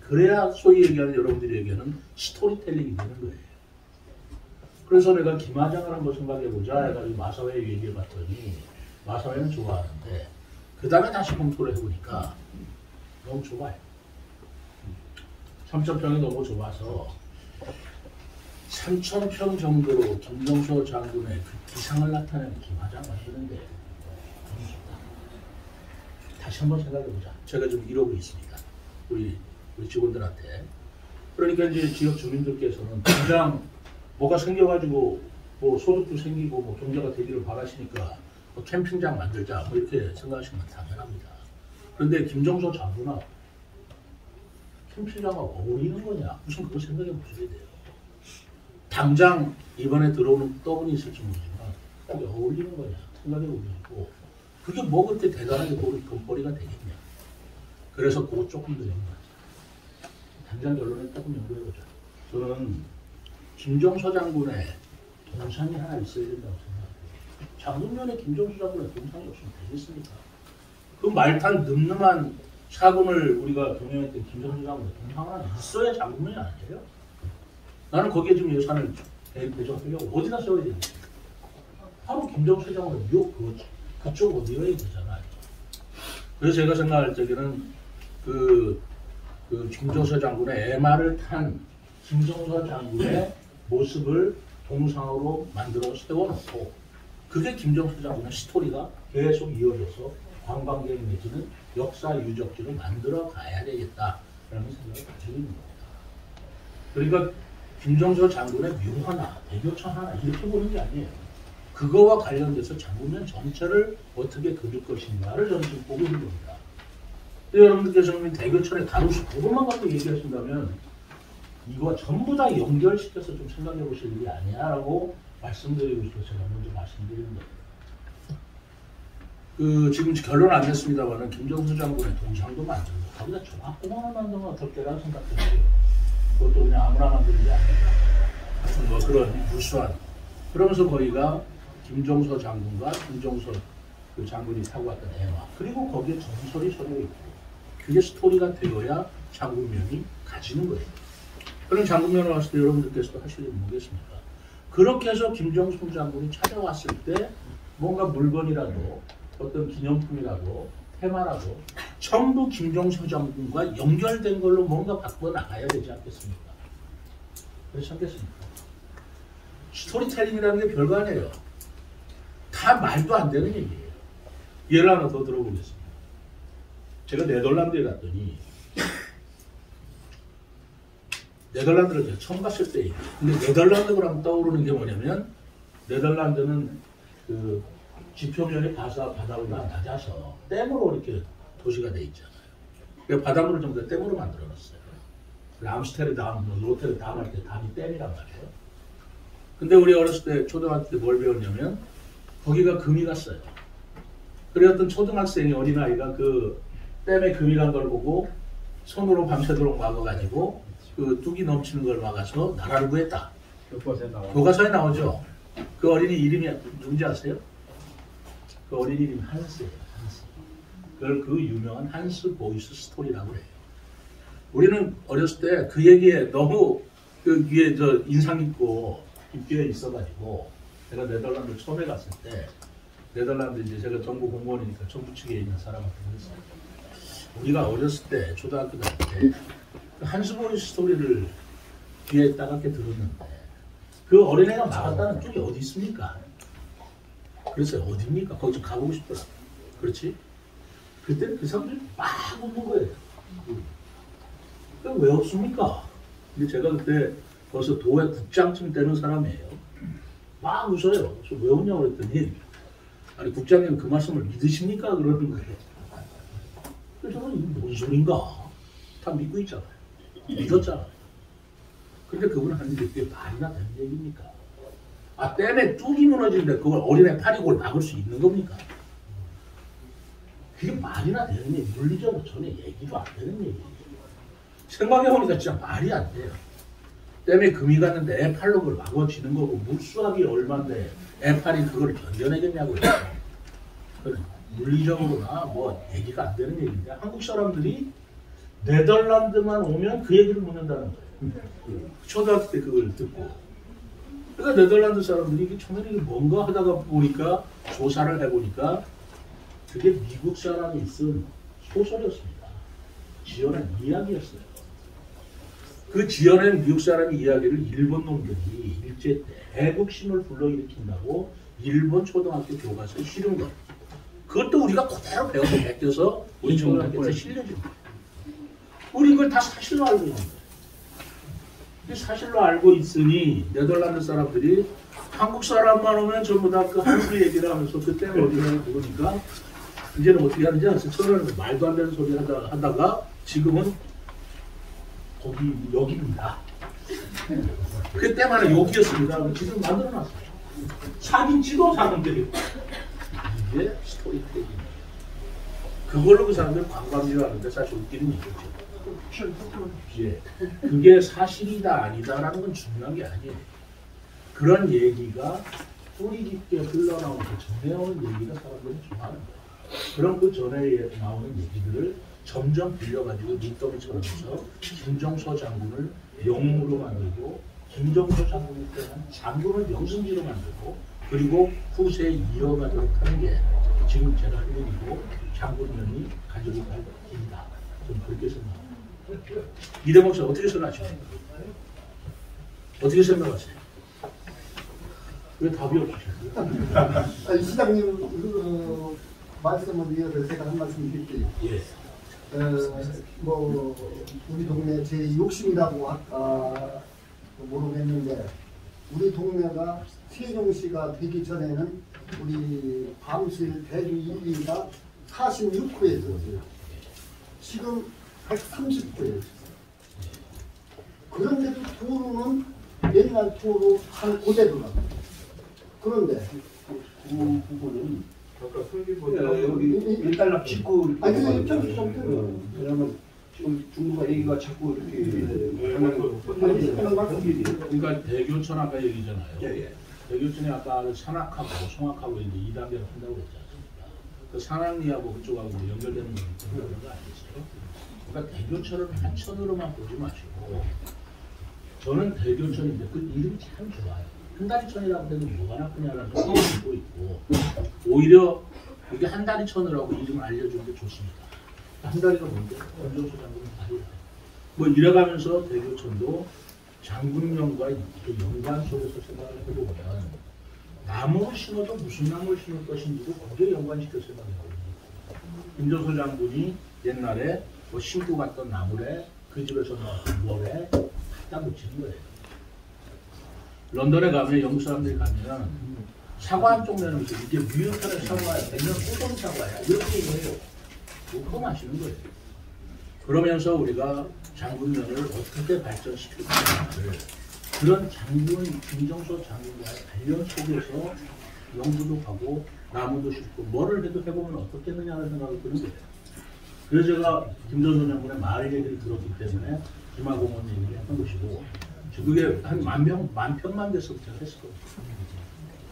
S2: 그래야 소위 얘기하는 여러분들이 얘기하는 스토리텔링이 되는 거예요. 그래서 내가 김하장을 한번 생각해보자 해가지고 마사회 얘기해봤더니 마사회는 좋아하는데 그 다음에 다시 검토를 해보니까 너무 좁아요. 3,000평이 너무 좁아서 3,000평 정도로 김정수 장군의 그 기상을 나타내는 김하장 만드는데 너무 좁다. 다시 한번 생각해보자. 제가 좀 이러고 있습니다. 우리 직원들한테. 그러니까 이제 지역 주민들께서는 당장 뭐가 생겨가지고 뭐 소득도 생기고 뭐 경제가 되기를 바라시니까 뭐 캠핑장 만들자 뭐 이렇게 생각하시면 당연합니다. 그런데 김정수 장군하고 캠핑장과 어울리는 거냐? 무슨 그거 생각해 보셔야 돼요. 당장 이번에 들어오는 떡은 있을지 모르지만 그게 어울리는 거냐? 생각해 보시고 그게 뭐 그렇게 대단하게 돈벌이가 되겠냐? 그래서 그거 조금 더 연구하자. 당장 결론에 조금 연구해보자. 저는 김정수 장군의 동상이 하나 있어야 된다고 생각해요. 장군면에 김정수 장군의 동상이 없으면 되겠습니까? 그 말탄 늠름한 사군을 우리가 경영했던 김정수 장군의 동상 하나 있어야 장군면이 아니에요? 나는 거기에 지금 예산을 배정하려고 어디다 써야 되냐? 바로 김정수 장군의 그쪽 어디여야 되잖아요. 그래서 제가 생각할 적에는 그 김정수 장군의 MR을 탄 김정수 장군의 모습을 동상으로 만들어 세워놓고 그게 김정수 장군의 스토리가 계속 이어져서 관광객 내지는 역사 유적지를 만들어 가야 되겠다라는 생각을 가지고 있는 겁니다. 그러니까 김정수 장군의 묘 하나, 대교천 하나 이렇게 보는 게 아니에요. 그거와 관련돼서 장군면 전체를 어떻게 그릴 것인가를 저는 지금 보고 있는 겁니다. 여러분들께서는 대교천의 가로수 그것만 갖고 얘기하신다면 이거 전부 다 연결시켜서 좀 생각해 보실 일이 아니야라고 말씀드리고 싶어서 제가 먼저 말씀드리는 겁니다. 지금 결론 안 냈습니다만은 김정수 장군의 동상도 만들고 거기다 종합공원을 만들면 어떨까라는 생각도 해요. 그것도 그냥 아무나 만드는 게 아니라 하여튼 뭐 그런 무수한 그러면서 거기가 김정수 장군과 김정수 그 장군이 타고 왔던 해마 그리고 거기에 전설이 서려 있고 그게 스토리가 되어야 장군면이 가지는 거예요. 그럼 장군면을 왔을 때 여러분들께서도 하실 일은 뭐겠습니까? 그렇게 해서 김정수 장군이 찾아왔을 때 뭔가 물건이라도 어떤 기념품이라도 테마라도 전부 김정수 장군과 연결된 걸로 뭔가 바꿔 나가야 되지 않겠습니까? 그렇지 않겠습니까? 스토리텔링이라는 게 별거 아니에요. 다 말도 안 되는 얘기예요. 예를 하나 더 들어보겠습니다. 제가 네덜란드에 갔더니 네덜란드를 제가 처음 갔을 때예요. 근데 네덜란드 그러면 떠오르는 게 뭐냐면 네덜란드는 그 지표면이 바다보다 낮아서 댐으로 이렇게 도시가 돼 있잖아요. 그러니까 바닷물을 전부 다 댐으로 만들어 놨어요. 암스테르담, 로테르담 할 때 담이 댐이란 말이에요. 근데 우리 어렸을 때 초등학교 때 뭘 배웠냐면 거기가 금이 갔어요. 그래 어떤 초등학생이 어린아이가 그 댐에 금이 간 걸 보고 손으로 밤새도록 막아가지고 그 뚝이 넘치는 걸 막아서 나라를 구했다. 교과서에 나오죠. 그 어린이 이름이 누군지 아세요? 그 어린이 이름이 한스예요. 한스. 그걸 그 유명한 한스 보이스 스토리라고 해요. 우리는 어렸을 때 그 얘기에 너무 그 위에 저 인상 깊고 깊게 있어가지고 제가 네덜란드 처음에 갔을 때 네덜란드 이제 제가 정부 공무원이니까 정부 측에 있는 사람한테 그랬어요. 우리가 어렸을 때 초등학교 다닐 때 한스 보이스 스토리를 귀에 따갑게 들었는데 그 어린애가 막았다는 쪽이 어디 있습니까? 그래서 어디입니까? 거기 좀 가보고 싶더라. 그렇지? 그때는 그 사람들이 막 웃는 거예요. 왜 없습니까? 근데 제가 그때 벌써 도회 국장쯤 되는 사람이에요. 막 웃어요. 그래서 왜 웃냐고 그랬더니 아니 국장님 그 말씀을 믿으십니까? 그러는 거예요. 그래서 저는 이게 뭔 소린가? 다 믿고 있잖아요. 믿었잖아요. 근데 그분은 하는데 그게 말이나 되는 얘기입니까? 아 댐에 뚝이 무너지는데 그걸 어린애 팔이 그걸 막을 수 있는 겁니까? 그게 말이나 되는 얘기, 물리적으로 전혀 얘기도 안 되는 얘기예요. 생각해보니까 진짜 말이 안 돼요. 댐에 금이 갔는데 애 팔로 그걸 막아지는 거고 물수압이 얼마인데 애 팔이 그걸 견뎌내겠냐고요. 물리적으로나 뭐 얘기가 안 되는 얘기인데 한국 사람들이 네덜란드만 오면 그 얘기를 묻는다는 거예요. 초등학교 때 그걸 듣고. 그러니까 네덜란드 사람들이 이게 처음에 이게 뭔가 하다가 보니까 조사를 해보니까 그게 미국 사람이 쓴 소설이었습니다. 지어낸 이야기였어요. 그 지어낸 미국 사람의 이야기를 일본 놈들이 일제 때 애국심을 불러일으킨다고 일본 초등학교 교과서에 실은 거예요. 그것도 우리가 그대로 배워서 베껴서 우리 초등학교에 실려준 거예요. 우리 이걸 다 사실로 알고 있는 거예요. 사실로 알고 있으니 네덜란드 사람들이 한국 사람만 오면 전부 다 그 한국 얘기를 하면서 그때는 어디냐고 그러니까 이제는 어떻게 하는지 아세요? 처음에는 말도 안 되는 소리 하다가 지금은 거기 여기입니다. 그때만은 여기였습니다. 지금 만들어놨어요. 사진지도 사람들이 이게 스토리텔링. 그걸로 그 사람들 관광지를 하는데 사실 웃기는 얘기죠. 예, 그게 사실이다 아니다라는 건 중요한 게 아니에요. 그런 얘기가 뿌리 깊게 흘러나오고 전해 오는 얘기가 사람들이 좋아하는 거예요. 그럼 그 전에 나오는 얘기들을 점점 빌려가지고 밑더미처럼 해서 김정서 장군을 영웅으로 만들고 김정서 장군에 대한 장군을 명승지로 만들고 그리고 후세에 이어가도록 하는 게 지금 제가 하는 일이고 장군년이 가지고 갈 길이다. 좀 그렇게 생각합니다. 이대목 씨 어떻게 생각하십니까? 어떻게 생각하세요? 왜 답이 없으세요?
S6: 시장님 말씀을 이어서 제가 한 말씀 드릴게요.
S2: 예.
S6: 우리 동네 제 욕심이라고 아까 모르겠는데 우리 동네가 세종시가 되기 전에는 우리 밤실 대주 1위가 46호였어요. 지금 130호예요. 그런데도 도로는 옛날 도로 한 그대로라. 그런데
S1: 그 부분은 아까 설계보다 여기 일단락 짓고
S6: 아니 근데
S1: 왜냐면 지금 중국가 얘기가 자꾸 이렇게
S2: 그러니까 대교천 아까 얘기잖아요.
S1: 예.
S2: 대교천이 아까 산악하고 송악하고 이제 2단계로 한다고 그랬지 않습니까? 그 산악리하고 그쪽하고 연결되는 그런 거 아니겠어요? 그러니까 대교천을 한천으로만 보지 마시고 저는 대교천인데 그 이름이 참 좋아요. 한다리천이라고 해도 뭐가 나쁘냐라는 생각을 갖고 있고 오히려 이게 한다리천이라고 이름을 알려주는 게 좋습니다. 한다리가 뭔데? 김정수 장군은 다리다. 뭐 이래가면서 대교천도 장군명과의 그 연관 속에서 생각을 해보면 나무를 심어도 무슨 나무를 심을 것인지도 거기에 연관시켜 생각해보면 김정수 장군이 옛날에 뭐 심고 갔던 나무에 그 집에서 나왔던 월에 갖다 붙이는 거예요. 런던에 가면 영국 사람들이 가면 사과 한쪽 내놓으면서 이게 뮤턴의 사과야, 아니면 호동 사과야 이렇게 얘기해요. 그거 마시는 거예요. 그러면서 우리가 장군면을 어떻게 발전시킬 것인가를 그런 장군, 김정수 장군과의 관련 속에서 연구도 하고 나무도 심고 뭐를 해도 해보면 어떻겠느냐는 생각을 드는 거예요. 그래서 제가 김정수 장군의 마을 얘기를 들었기 때문에 김하공원 얘기를 했던 것이고 그게 한 만 평만 돼서부터 했었거든요.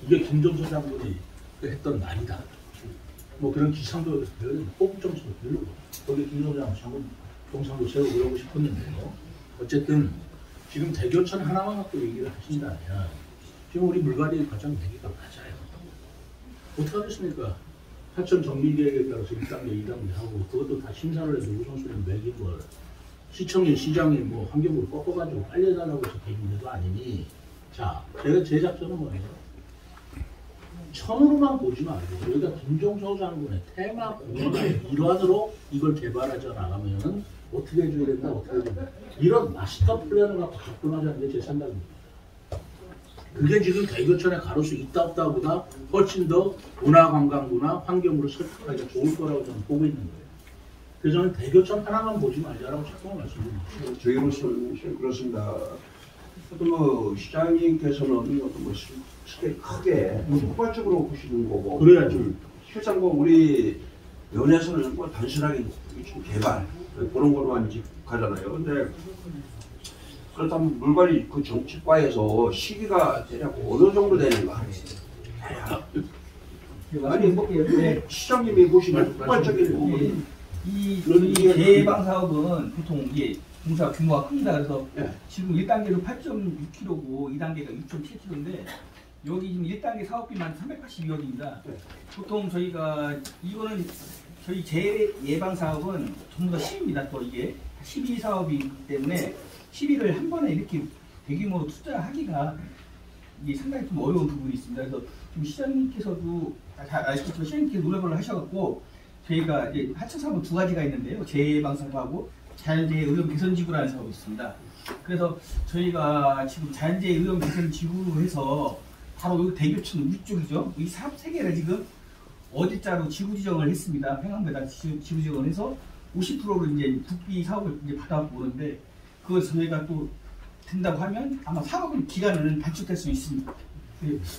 S2: 이게 김정수 장군이 했던 말이다. 뭐 그런 기상도 뽑점수도 별로 거기 김정수 장군 동상도 세우고 그러고 싶었는데요. 어쨌든 지금 대교천 하나만 갖고 얘기를 하신다면 지금 우리 물갈이 과정 얘기가 맞아요. 어떻게 하겠습니까? 하천 정비계획에 따라서 1단계, 2단계 하고 그것도 다 심사를 해서 우선순위를 매긴 걸 시청이, 시장이 뭐 환경부를 꺾어가지고 빨리 해달라고 해서 된 문제도 아니니 자, 제가 제 작전은 뭐예요? 천으로만 보지 말고 우리가 김종서 장군의 테마 공연의 일환으로 이걸 개발하자 나가면은 어떻게 해줘야 된다, 어떻게 해야 된다. 이런 마스터 플랜을 갖고 접근하자는 게 제 생각입니다. 그게 지금 대교천의 가로수 있다 없다 보다 훨씬 더 문화관광부나 환경부를 설득하기가 좋을 거라고 저는 보고 있는 거예요. 그래서 저는 대교천 하나만 보지 말자라고 자꾸 말씀드립니다.
S1: 저희로서는 그렇습니다. 뭐 시장님께서는 어떤 뭐 스케일 크게 폭발적으로 보시는 거고
S2: 그래야죠.
S1: 실상 뭐 우리 면에서는 뭐 단순하게 개발 그런 거로만 가잖아요. 근데 그렇다면 물관리 그 정치과에서 시기가 대략 어느 정도 되는가?
S3: 아니 뭐
S1: 시장님이 보시는 폭발적인 부분
S3: 이
S1: 그런 이게
S3: 재해방 사업은 보통 이게 공사 규모가 큽니다. 그래서
S1: 네.
S3: 지금 1단계로 8.6km고 2단계가 6.7km인데 여기 지금 1단계 사업비만 382억입니다.
S1: 네.
S3: 보통 저희가 이거는 저희 재해방 사업은 전부 다 10입니다. 또 이게 12 사업이기 때문에 12를 한 번에 이렇게 대규모로 투자하기가 이게 상당히 좀 어려운 부분이 있습니다. 그래서 지금 시장님께서도 잘 아시겠지만 시장님께서 노력을 하셔갖고 저희가 이제 하청 사업은 두 가지가 있는데요. 재해방 사업하고 자연재해 의료 개선 지구라는 사업이 있습니다. 그래서 저희가 지금 자연재해 의료 개선 지구로 해서 바로 이 대교촌 위쪽이죠. 이 사업 세 개를 지금 어디자로 지구 지정을 했습니다. 평양에다 지구 지정을 해서 50%를 이제 국비 사업을 이제 받아보는데 그걸 저희가 또 된다고 하면 아마 사업은 기간은 단축될 수 있습니다.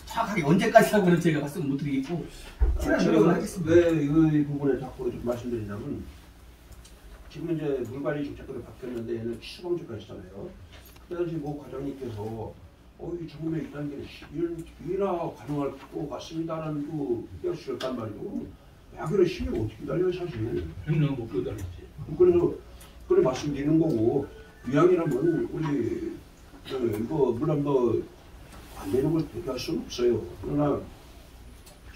S3: 정확하게 언제까지 하고는 제가 말씀을 못 드리겠고 최대한 노력을 하겠습니다.
S1: 왜 이 부분에 자꾸 좀 말씀드리냐면 지금 이제 물관리 주체권이 바뀌었는데 얘는 시범주가 있잖아요. 그래서 뭐 과장님께서 이 정부의 1단계는 10일이나 가능할 것 같습니다라는 그 뼈씨를 단 말이고 야기를 10일 어떻게 기다려요 사실.
S2: 100년 못 기다렸지.
S1: 그래서 그래 말씀드리는 거고 이왕이라면 우리 이거 물론 뭐 안 되는 걸 대표할 수는 없어요. 그러나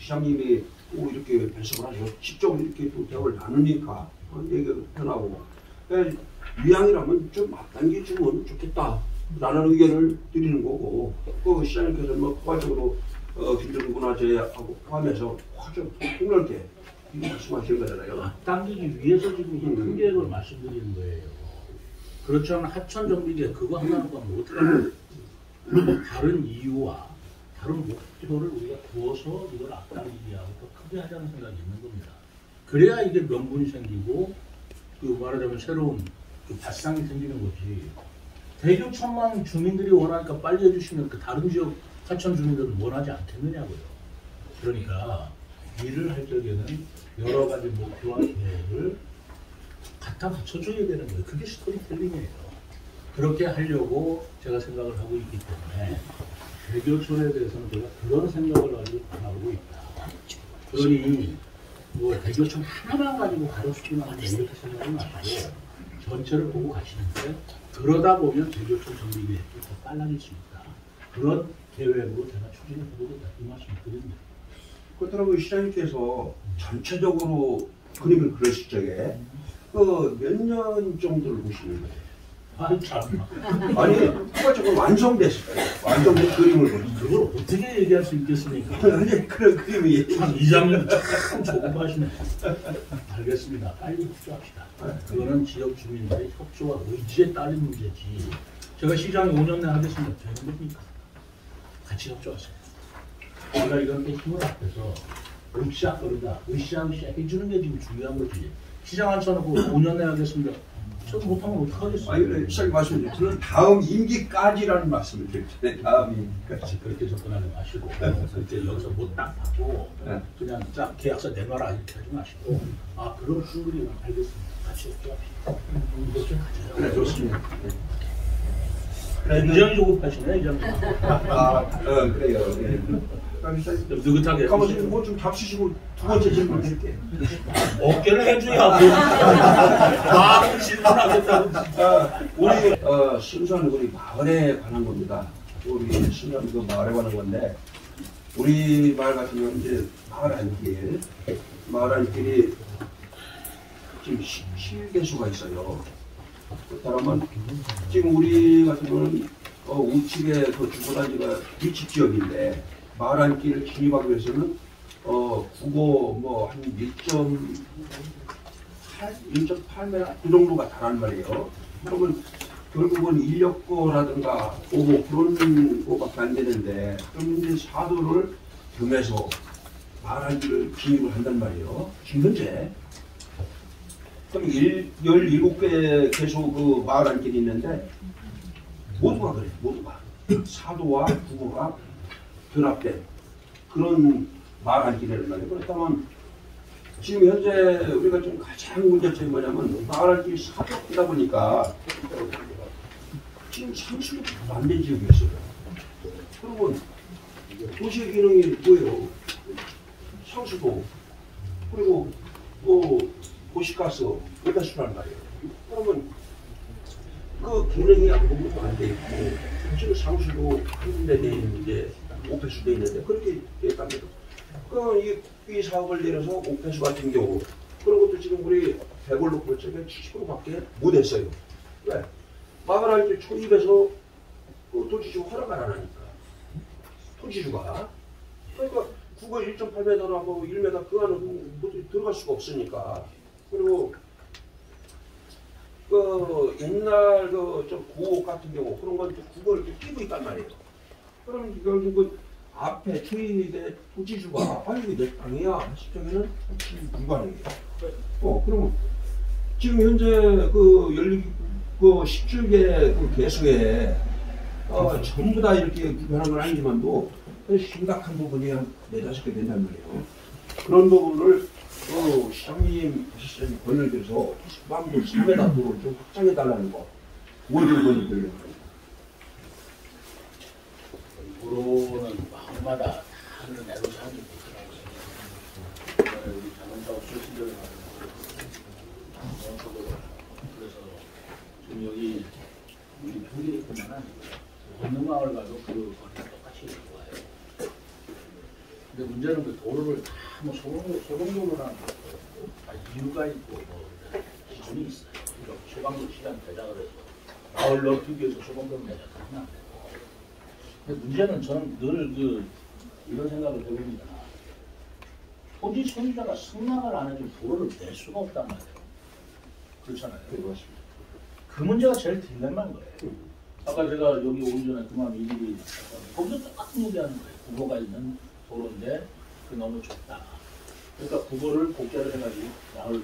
S1: 시장님이 꼭 이렇게 배석을 하셔 직접 이렇게 또 대화를 나누니까 얘기가 편하고 그러니까 이왕이라면 좀 앞당겨 주면 좋겠다라는 의견을 드리는 거고 그 시장님께서 뭐 포괄적으로 김정근화제하고 포함해서 아주 폭넓게 말씀하시는 거잖아요.
S2: 당기기 위해서 지금 이 큰 계획을 말씀드리는 거예요. 그렇지 않은 하천 정비계 그거 하나는 건 어떡하냐. 다른 이유와 다른 목표를 우리가 두어서 이걸 앞당기기하고 더 크게 하자는 생각이 있는 겁니다. 그래야 이게 명분이 생기고 그 말하자면 새로운 그 발상이 생기는 거지. 대교천만 주민들이 원하니까 빨리 해주시면 그 다른 지역 하천 주민들은 원하지 않겠느냐고요. 그러니까 일을 할 적에는 여러 가지 목표와 계획을 갖다 갖춰줘야 되는 거예요. 그게 스토리텔링이에요. 그렇게 하려고 제가 생각을 하고 있기 때문에 대교촌에 대해서는 제가 그런 생각을 가지고 바라보고 있다. 그러니 뭐 대교촌 하나만 가지고 가로수기만 하면 이렇게 생각이 말고 전체를 보고 가시는데 그러다 보면 대교촌 정비 계획이 더 빨라질 수 있다. 그런 계획으로 제가 추진해 보겠다. 이 말씀 드립니다.
S1: 그렇다면 시장님께서 전체적으로 그림을 그렸을 적에 그 몇 년 정도를 보시는 거예요?
S2: 참.
S1: 아니, 포괄적으로 완성됐을 거예요. 완성된 그림을 보시는
S2: 그걸 어떻게 얘기할 수 있겠습니까?
S1: 거예요. 그런 그림이
S2: 한 2, 3년 참 조급하시네. 알겠습니다. 빨리 협조합시다. 그거는 지역 주민들의 협조와 의지에 따른 문제지. 제가 시장에 5년 내에 하겠습니다. 되는 겁니까? 같이 협조하세요. 제가 이렇게 힘을 합해서 으쌰거리다, 으쌰으쌰 해주는 게 지금 중요한 거지. 시장 앉혀놓고 5년 내에 하겠습니다. 저 못하면 어떡하겠어요?
S1: 아니, 그래, 시장님 말씀드렸죠. 저는 다음 임기까지라는 말씀을 드렸잖아요. 다음 임기까지.
S2: 그렇게 접근하지 마시고 그렇게 여기서 못 딱 받고 그냥 딱 계약서 내놔라 이렇게 하지 마시고 그럼 충분히 알겠습니다. 같이 협조합시다. 이것 좀 가져요.
S1: 그래, 좋습니다.
S2: 굉장히 조급하시네 이장님.
S1: 그래요. 예.
S2: 느긋하게
S1: 가만히 뭐좀 잡수시고 두 번째 질문 드릴게요.
S2: 어깨를 해줘야 마음 질문하겠다고.
S1: 우리 순수한 우리 마을에 관한 겁니다. 우리 순수한 그 마을에 관한 건데 우리 마을 같은 경우는 이제 마을 안길이 지금 11개소가 있어요. 그렇다면 지금 우리 같은 경우는 우측에 그 주거단지가 밀집 지역인데 마을 안길을 진입하기 위해서는 국어 뭐 한 1.8m 그 정도가 다란 말이에요. 그러면 결국은 인력거라든가 뭐 그런 거밖에 안 되는데 그럼 이제 사도를 겸해서 마을 안길을 진입을 한단 말이에요. 지금 현재 그럼 17개 계속 그 마을 안길이 있는데 모두가 그래. 모두가 사도와 국어가 결합된 그런 마을 안길이란 말이에요. 그렇다면 지금 현재 우리가 좀 가장 문제점이 뭐냐면 마을 안길이 사도이다 보니까 지금 상수도 안 된 지역이 있어요. 그리고 도시의 기능이 뭐예요? 상수도 그리고 뭐 도시가스 오페수란 말이에요. 그러면 그 기능이 아무것도 안 돼 있고 사실 상수도 한 군데 돼 있는데 오페수 돼 있는데 그렇게 됐답니다. 이 사업을 내려서 오페수 같은 경우 그런 것도 지금 우리 100을 놓고 저게 70%밖에 못 했어요. 왜? 마을할 때 초입에서 그 토지주 허락을 안 하니까 토지주가 그러니까 국어 1.8m라고 1m 그 안은 들어갈 수가 없으니까. 그리고 그 옛날 그좀 구옥 같은 경우 그런 건 국어를 이렇게 끼고 있단 말이에요. 그럼 결국 그 앞에 초입에 토지주가 아이고 내 땅이야 싶으면은 불가능해요. 그러면 지금 현재 그 그 17개 그 개수에 전부 다 이렇게 구별한 건 아니지만도 심각한 부분이 한 4-5개 된단 말이에요. 그런 부분을 시장님, 시장님 권을 들여서 마음도 3m 도로를 좀 확장해달라는 거. 모든 권을 들려요.
S2: 도로는 마을마다 다른 애로사항이 있더라고요. 우리 자동차업 출신들을 그래서 지금 여기 우리 평일에 있지만 어느 마을 가도 그 거리가 똑같이 좋아요. 근데 문제는 그 도로를 다 뭐 소방도로라는 다 이유가 있고 뭐 기준이 있어요. 그러니까 소방도 시간 대작을 해서 마을 넓히기 위해서 소방도로 내자는 안 되고. 근데 문제는 저는 늘 이런 생각을 해봅니다. 토지 소유자가 승낙을 안 해도 도로를 낼 수가 없단 말이에요. 그렇잖아요. 그 문제가 제일 딜레마인 거예요. 아까 제가 여기 오기 전에 그만 일일이 거기서 똑같은 얘기하는 거예요. 국어가 있는 도로인데 그 너무 좁다. 그러니까 국어를 복제를 해가지고 나를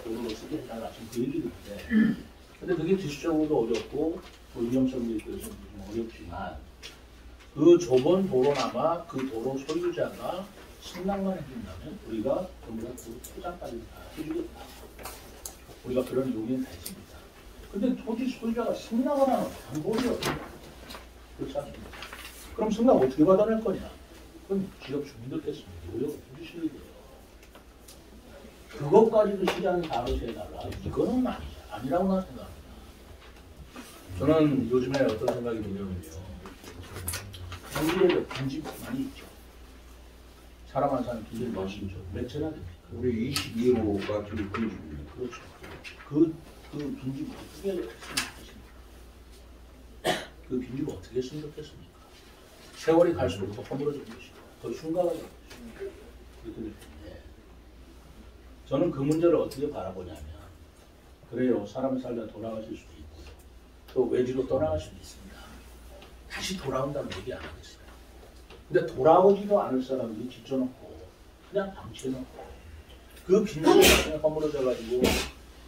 S2: 도로로 쓰게 해달라. 지금 그 얘기를 했는데 근데 그게 기술적으로도 어렵고 뭐 위험성도 있고 해서 좀 어렵지만 그 좁은 도로나마 그 도로 소유자가 승낙만 해준다면 우리가 전부 다 포장까지 다 해주겠다. 우리가 그런 요구는 다 있습니다. 근데 토지 소유자가 승낙을 하는 방법이 없어요. 그렇지 않습니까? 그럼 승낙 어떻게 받아낼 거냐? 그건 지역 주민들께서 노력을 해주셔야 돼요. 그것까지도 시장이 다루셔야 해달라. 이거는 아니라고 나는 생각합니다. 저는 요즘에 어떤 생각이 드냐면요. 경기에 빈집 많이 있죠. 사람 한 사람 빈집 많이 있죠. 몇 채나 됩니까?
S1: 우리 22호가 좀 빈집입니다.
S2: 그렇죠. 그 빈집 어떻게 했으면 좋겠습니까? 그 빈집 어떻게 했으면 좋겠습니까? 세월이 갈수록 더 허물어지는 것이고 더 흉가가 되는 것이고 그렇기 때문에 저는 그 문제를 어떻게 바라보냐면 그래요. 사람이 살다 돌아가실 수도 있고 또 외지로 떠나갈 수도 있습니다. 다시 돌아온다는 얘기 안 하겠어요. 근데 돌아오지도 않을 사람들이 짓져놓고 그냥 방치해놓고 그 빈집이 허물어져가지고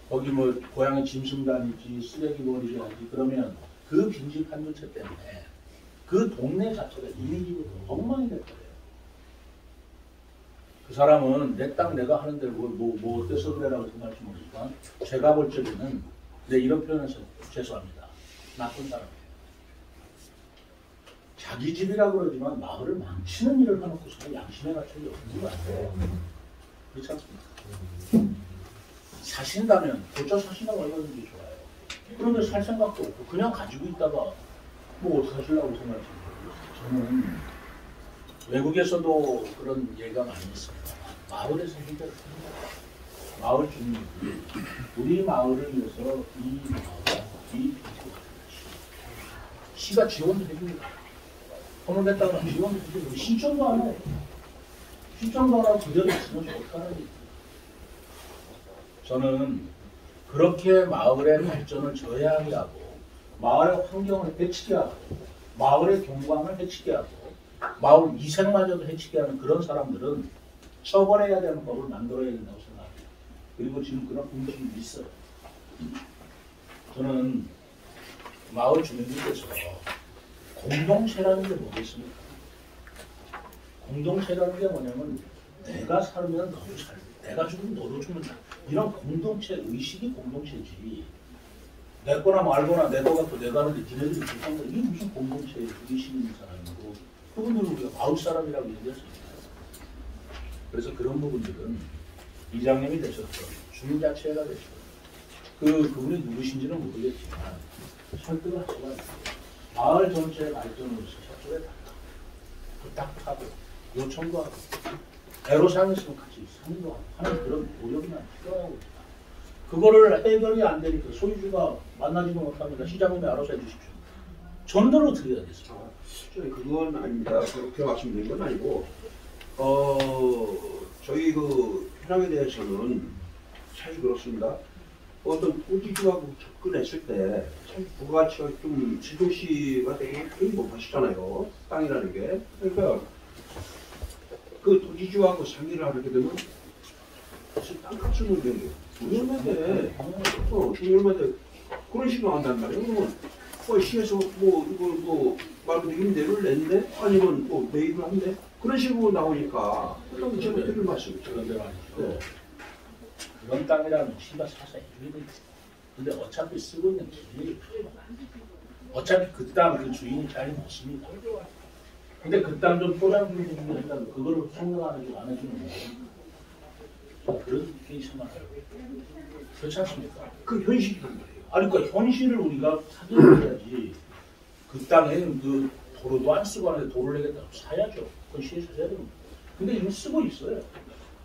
S2: 거기 뭐 고양이 짐승 다니지 쓰레기 버리지 하지 그러면 그 빈집 한두 채 때문에 그 동네 자체가 이미지가 엉망이 될 거예요. 그 사람은 내 땅 내가 하는데 뭐 어때서 그래라고 생각할지 모르니까 제가 볼 적에는 이런 표현에서 죄송합니다. 나쁜 사람이에요. 자기 집이라 그러지만 마을을 망치는 일을 해놓고서 양심의 가책이 없는 거 아니에요. 그렇지 않습니까? 사신다면 고쳐 사신다고 얼마든지 좋아요. 그런데 살 생각도 없고 그냥 가지고 있다가 뭐 어떻게 하시려고 생각하시는 거예요? 저는 외국에서도 그런 예가 많이 있습니다. 마을에서 해결했습니다. 마을 주민들이 우리 마을을 위해서 이 마을과 이 빈집을 시가 지원도 해줍니다. 헌업했다가 지원도 해줍니다. 신청도 안 해요. 신청도 안 하고 그대로 있으면 어떡하는 거예요? 저는 그렇게 마을의 발전을 저해하게 하고 마을의 환경을 해치게 하고 마을의 경관을 해치게 하고 마을 이생마저도 해치게 하는 그런 사람들은 처벌해야 되는 법을 만들어야 된다고 생각합니다. 그리고 지금 그런 움직임이 있어요. 저는 마을 주민들께서 공동체라는 게 뭐겠습니까? 공동체라는 게 뭐냐면 내가 살면 너도 살고 내가 죽으면 너도 죽는다. 이런 공동체 의식이 공동체지. 내 거나 말거나 내 거 같고 내가 하는데 니네들이 못한 거 이게 무슨 공동체 의식이 있는 사람이고 그분들은 우리가 마을 사람이라고 얘기할 수 있어요. 그래서 그런 부분들은 이장님이 되셨던 주민자치회가 되셨던 그분이 누구신지는 모르겠지만 설득을 하셔가 마을 전체의 발전을 위해서 협조에 부탁하고 요청도 하고 애로사항에서 같이 상의도 하는 그런 노력만 필요하고 그거를 해결이 안 되니까 소유주가 만나지도 못합니다. 시장님이 알아서 해주십시오. 전도로 드려야겠습니다.
S1: 그건 아닙니다. 그렇게 말씀드린 건 아니고 저희 그 현황에 대해서는 참 그렇습니다. 어떤 토지주하고 접근했을 때 참 부가가치가 좀 제도시가 되게 거의 못하시잖아요. 땅이라는 게. 그러니까 그 토지주하고 상의를 하게 되면 사실 땅값을 내는 거예요. 돈이 얼마 돼? 돈이 얼마 돼? 그런 식으로 한단 말이에요. 그러면 시에서 뭐 이걸 뭐 말 그대로 임대를 냈네? 아니면 뭐 매입을 한대? 그런 식으로 나오니까 그럼 제가 드릴 말씀이죠.
S2: 그런데 말이죠. 그런 땅이라면 시가 사서 해주기도 있어. 근데 어차피 쓰고 있는 기준이 필요해. 어차피 그 땅 그 주인이 잘 못습니다. 근데 그 땅 좀 포장 좀 해준다면 그거를 성능하는 안 해주는 거예요. 그런 케이스만 알고. 그렇지 않습니까?
S1: 그 현실이란 말이에요.
S2: 아니 그러니까 현실을 우리가 사줘야지. 그 땅에 그 도로도 안 쓰고 하는데 도로를 내겠다고 사야죠. 그건 시에서 사야 됩니다. 근데 이미 쓰고 있어요.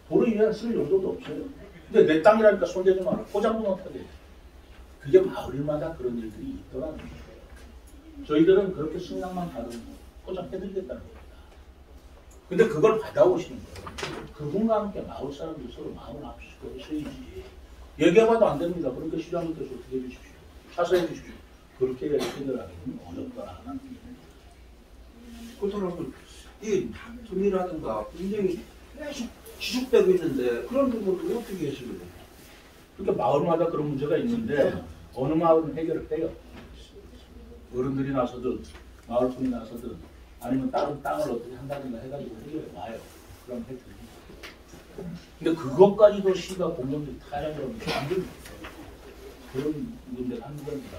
S2: 도로 위에 쓸 용도도 없어요. 근데 내 땅이라니까 손대지 마라. 포장도 못하게. 그게 마을마다 그런 일들이 있더라는 거예요. 저희들은 그렇게 승낙만 받으면 포장해드리겠다는 겁니다. 근데 그걸 받아오시는 거예요. 그분과 함께 마을 사람들 서로 마음을 합치고 하셔야지. 얘기해봐도 안 됩니다. 그러니까 시장님께서 어떻게 해주십시오. 사서해 주십시오. 그렇게 해결하기는 어렵더라.
S1: 그렇다면 이 다툼이라든가 분쟁이 계속 지속되고 있는데 그런 부분을 어떻게 해석을 해요?
S2: 그러니까 마을마다 그런 문제가 있는데 어느 마을은 해결을 해요. 어른들이 나서든 마을분이 나서든 아니면 다른 땅을 어떻게 한다든가 해가지고 해결해 와요. 그럼 해결해. 근데 그것까지도 시가 공정들이 타협을 안 됩니다. 그런 문제가 한두 번입니다.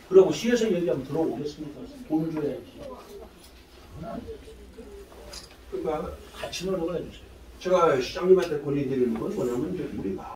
S2: 그리고 시에서 얘기하면 들어오겠습니까? 돈을 줘야지. 그건 안 돼요.
S1: 그러니까
S2: 같이 노력을 해주세요.
S1: 제가 시장님한테 권유드리는 건 뭐냐면 우리 마을